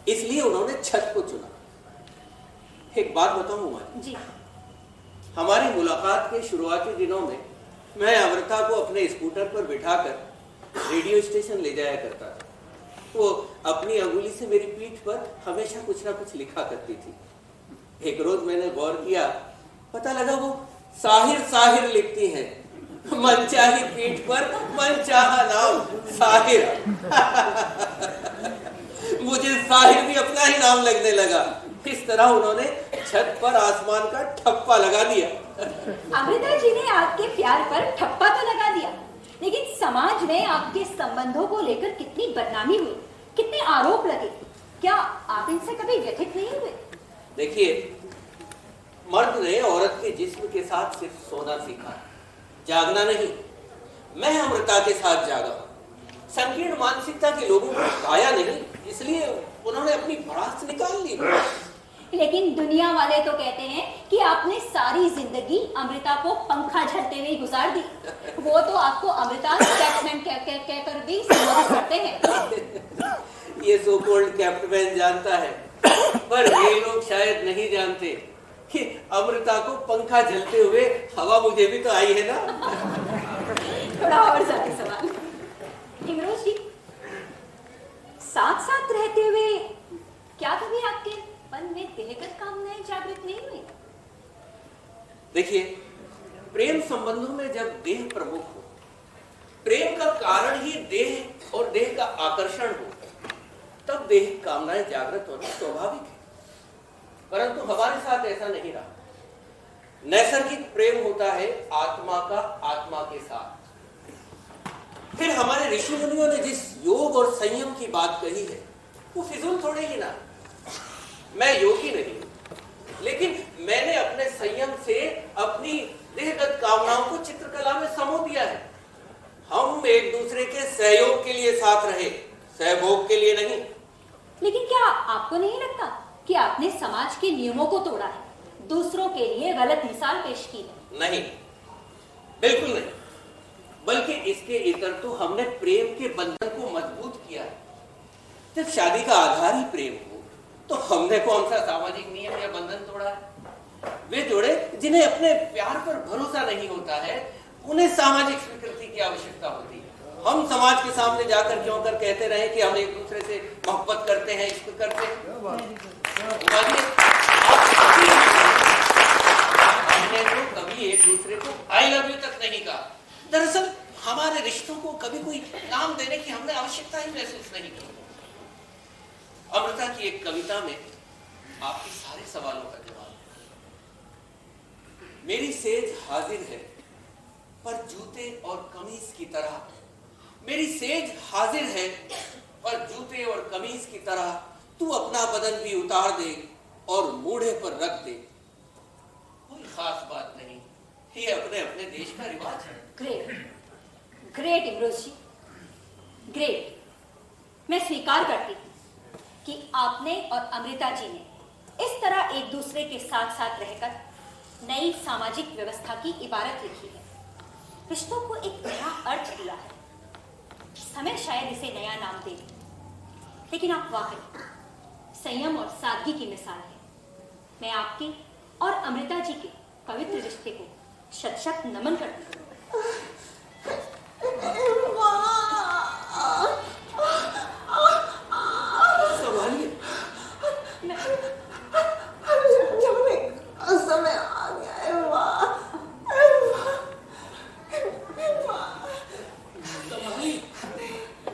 इसलिए उन्होंने छत को चुना। एक बात बताऊं उमा जी, हमारी मुलाकात के शुरुआती दिनों में मैं अमृता को अपने स्कूटर पर बिठाकर रेडियो स्टेशन ले जाया करता था। वो अपनी अंगुली से मेरी पीठ पर हमेशा कुछ ना कुछ लिखा करती थी। एक रोज मैंने गौर किया, पता लगा वो साहिर साहिर लिखती हैं। मनचाही पीठ पर मनचाहा नाम साहिर। मुझे साहिर भी अपना ही नाम लगने लगा। इस तरह उन्होंने छत पर आसमान का ठप्पा लगा दिया। अमृता जी ने आपके प्यार पर ठप्पा तो लगा दिया, लेकिन समाज में आपके संबंधों को लेकर कितनी बदनामी हुई, कितने आरोप लगे। क्या आप इनसे कभी व्यथित नहीं हुए? देखिए, मर्द ने औरत के जिस्म के साथ सिर्फ सोना सीखा, जागना नहीं। मैं अमृता के साथ जागा। संकीर्ण मानसिकता के लोगों को पाया नहीं, इसलिए उन्होंने अपनी भड़ास निकाल ली। लेकिन दुनिया वाले तो कहते हैं कि आपने सारी जिंदगी अमृता को पंखा झलते हुए गुजार दी। वो तो आपको अमृता कैप्टमैन कहकर भी संबोधित करते हैं। ये सो कॉल्ड कैप्टमैन जानता है, पर ये लोग शायद नहीं जानते कि अमृता को पंखा झलते हुए हवा मुझे भी तो आई है ना। थोड़ा और ज्यादा सवाल, इमरोज जी, साथ साथ रहते हुए क्या कभी आपके मन में देहगत कामनाएं जागृत नहीं हुई? देखिए, प्रेम संबंधों में जब देह प्रमुख हो, प्रेम का कारण ही देह और देह का आकर्षण हो, तब देह कामनाएं जागृत होना स्वाभाविक है। परंतु हमारे साथ ऐसा नहीं रहा। नैसर्गिक प्रेम होता है आत्मा का आत्मा के साथ। फिर हमारे ऋषि मुनियों ने जिस योग और संयम की बात कही है, वो फिजूल थोड़े ही ना। मैं योगी नहीं, लेकिन मैंने अपने संयम से अपनी देहगत कामनाओं को चित्रकला में समो दिया है। हम एक दूसरे के सहयोग के लिए साथ रहे, सहभोग के लिए नहीं। लेकिन क्या आपको नहीं लगता कि आपने समाज के नियमों को तोड़ा है, दूसरों के लिए गलत मिसाल पेश की है? नहीं, बिल्कुल नहीं, बल्कि इसके इतर तो हमने प्रेम के बंधन को मजबूत किया है। जब शादी का आधार ही प्रेम हो, तो हमने कौन सा सामाजिक नियम या बंधन तोड़ा है? वे जोड़े जिन्हें अपने प्यार पर भरोसा नहीं होता है, उन्हें सामाजिक स्वीकृति की आवश्यकता होती है। हम समाज के सामने जाकर क्यों कर कहते रहे कि हम एक दूसरे से मोहब्बत करते हैं, इश्क करते हैं? हमने तो कभी एक दूसरे को आई लव यू तक नहीं कहा। दरअसल हमारे रिश्तों को कभी कोई नाम देने की हमने आवश्यकता ही महसूस नहीं की। की एक कविता में आपके सारे सवालों का जवाब है। मेरी सेज हाजिर है पर जूते और कमीज की तरह, मेरी सेज हाजिर है पर जूते और कमीज की तरह, तू अपना बदन भी उतार दे और मूढ़े पर रख दे। कोई खास बात नहीं, ये अपने अपने देश का रिवाज है। ग्रेट, ग्रेट इमरोज जी, ग्रेट। मैं स्वीकार करती हूँ कि आपने और अमृता जी ने इस तरह एक दूसरे के साथ साथ रहकर नई सामाजिक व्यवस्था की इबारत लिखी है, रिश्तों को एक नया अर्थ दिया है। समय शायद इसे नया नाम दे, लेकिन आप वाकई संयम और सादगी की मिसाल है। मैं आपके और अमृता जी के पवित्र रिश्ते को शत शत नमन करती हूँ। समय आ गया है माँ।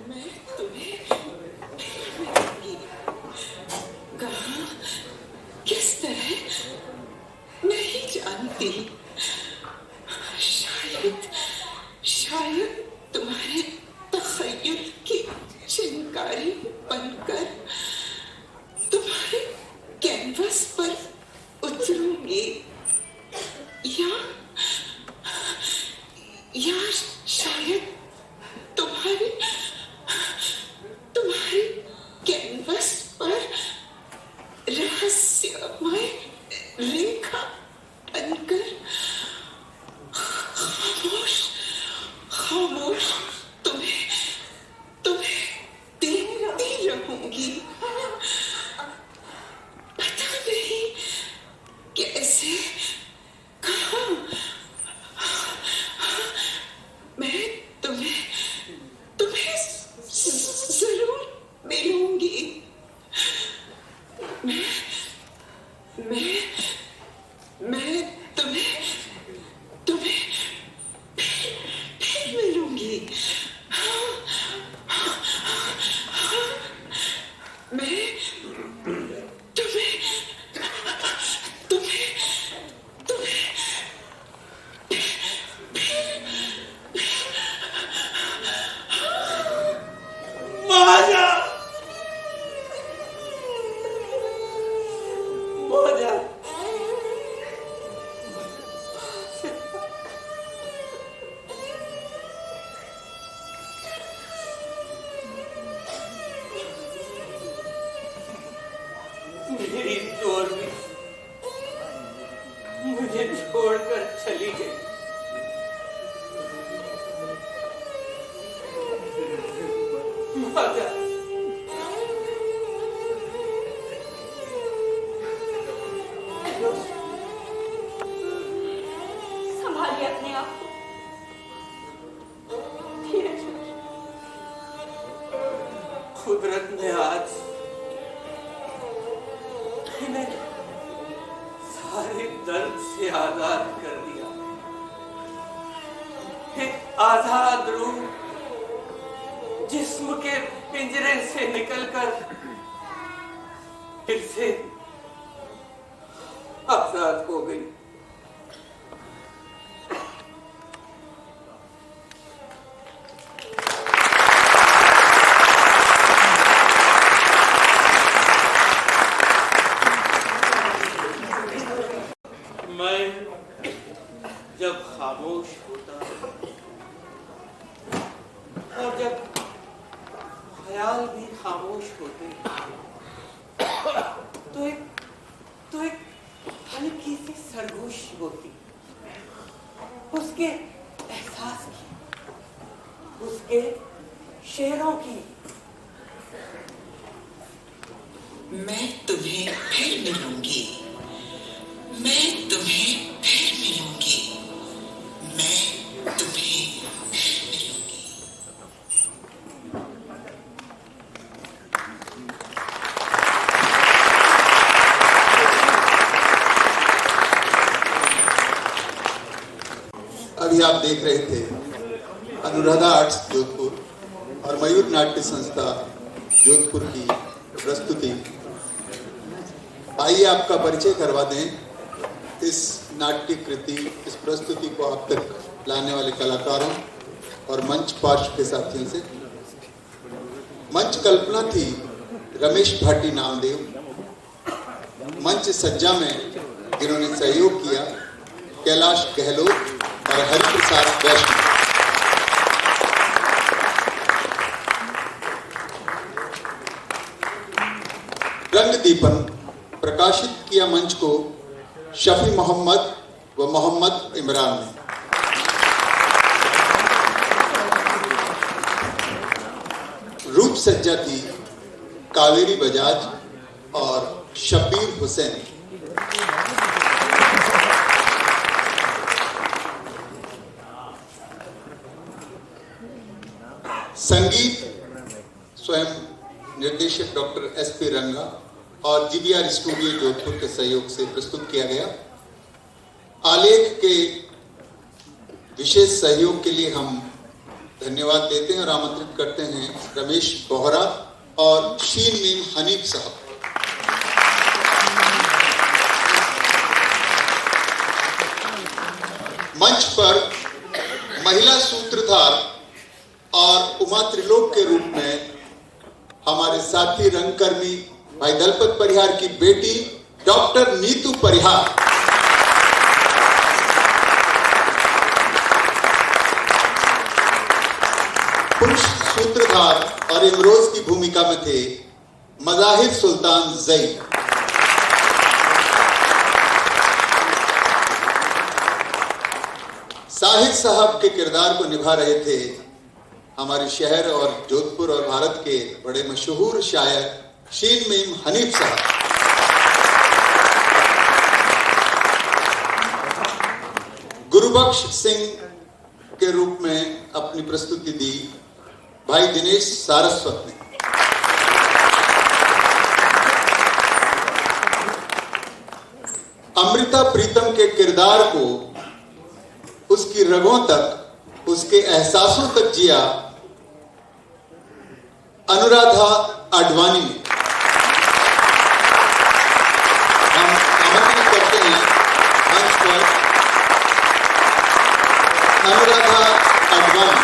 मैं तुम्हें कहाँ, किस तरह, नहीं जानती। शायद तुम्हारे तखय्युल की चिंगारी बनकर तुम्हारे कैनवस पर उतरूंगी, या शायद तुम्हारी कैनवस पर रहस्यमय रेखा बनकर खामोश तुम्हें देखती रहूंगी। पता नहीं कैसे, कहाँ, मैं तुम्हें जरूर मिलूंगी। मैं तुम्हें फिर मिलूंगी। मैं तुम्हें मेरी चोर भी मुझे छोड़कर चली गई। माता, संभालिए अपने आप को, धीरज। कुदरत ने आज इन्हें सारे दर्द से आजाद कर दिया। एक आजाद रूह जिस्म के पिंजरे से निकलकर फिर से आजाद हो गई। मैं जब खामोश होता और जब ख्याल भी खामोश होते तो एक हल्की सी सरगोशी होती, उसके एहसास की, उसके शेरों की। मैं तुम्हें फिर मिलूंगी। मैं तुम्हें फिर मिलूंगी। मैं तुम्हें फिर मिलूंगी। अभी आप देख रहे थे अनुराधा आर्ट्स जोधपुर और मयूर नाट्य संस्था जोधपुर की प्रस्तुति आइए आपका परिचय करवा दें इस नाट्य कृति, इस प्रस्तुति को आप तक लाने वाले कलाकारों और मंच पार्श्व के साथियों से। मंच कल्पना थी रमेश भाटी नामदेव। मंच सज्जा में जिन्होंने सहयोग किया कैलाश गहलोत और हरिप्रसाद वैष्णव। रंग दीपन प्रकाशित किया मंच को शफी मोहम्मद व मोहम्मद इमरान ने। रूप सज्जा थी कावेरी बजाज और शब्बीर हुसैन। संगीत स्वयं निर्देशक डॉक्टर SP रंगा और GBR स्टूडियो जोधपुर के सहयोग से प्रस्तुत किया गया। आलेख के विशेष सहयोग के लिए हम धन्यवाद देते हैं और आमंत्रित करते हैं रमेश बोहरा और शीन मीम हनीफ साहब। मंच पर महिला सूत्रधार और उमा त्रिलोक के रूप में हमारे साथी रंगकर्मी भाई दलपत परिहार की बेटी डॉक्टर नीतू परिहार। पुरुष सूत्रधार और इमरोज की भूमिका में थे मजाहिर सुल्तान जई। साहिद साहब के किरदार को निभा रहे थे हमारे शहर और जोधपुर और भारत के बड़े मशहूर शायर शीन मीम हनीफ साहब। गुरुबख्श सिंह के रूप में अपनी प्रस्तुति दी भाई दिनेश सारस्वत ने। अमृता प्रीतम के किरदार को उसकी रगों तक, उसके एहसासों तक जिया अनुराधा आडवाणी ने। हम आमंत्रित करते हैं मंच पर अनुराधा आडवाणी।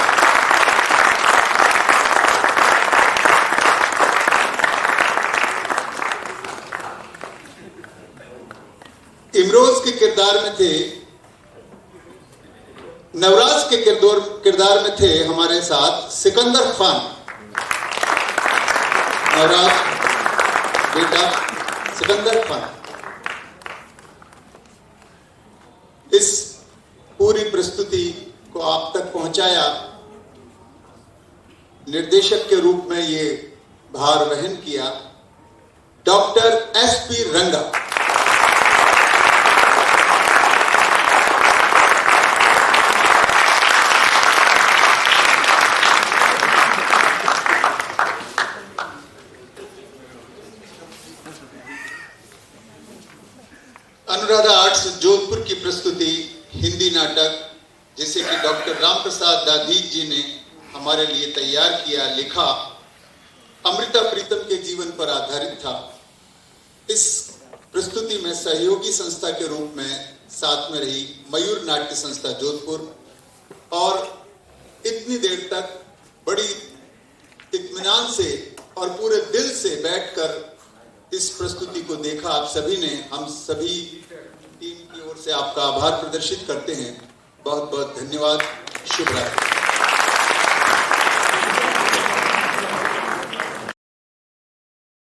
इमरोज के किरदार में थे, नवराज के किरदार में थे हमारे साथ सिकंदर खान। नवराज बेटा सिकंदर खान। इस पूरी प्रस्तुति को आप तक पहुंचाया, निर्देशक के रूप में ये भार वहन किया डॉक्टर SP रंगा। अनुराधा आर्ट्स जोधपुर की प्रस्तुति हिंदी नाटक जिसे कि डॉक्टर राम प्रसाद दाधीच जी ने हमारे लिए तैयार किया, लिखा, अमृता प्रीतम के जीवन पर आधारित था। इस प्रस्तुति में सहयोगी संस्था के रूप में साथ में रही मयूर नाट्य संस्था जोधपुर और इतनी देर तक बड़ी इत्मीनान से और पूरे दिल से बैठकर इस प्रस्तुति को देखा आप सभी ने। हम सभी टीम की ओर से आपका आभार प्रदर्शित करते हैं। बहुत बहुत धन्यवाद। शुभ रात्रि।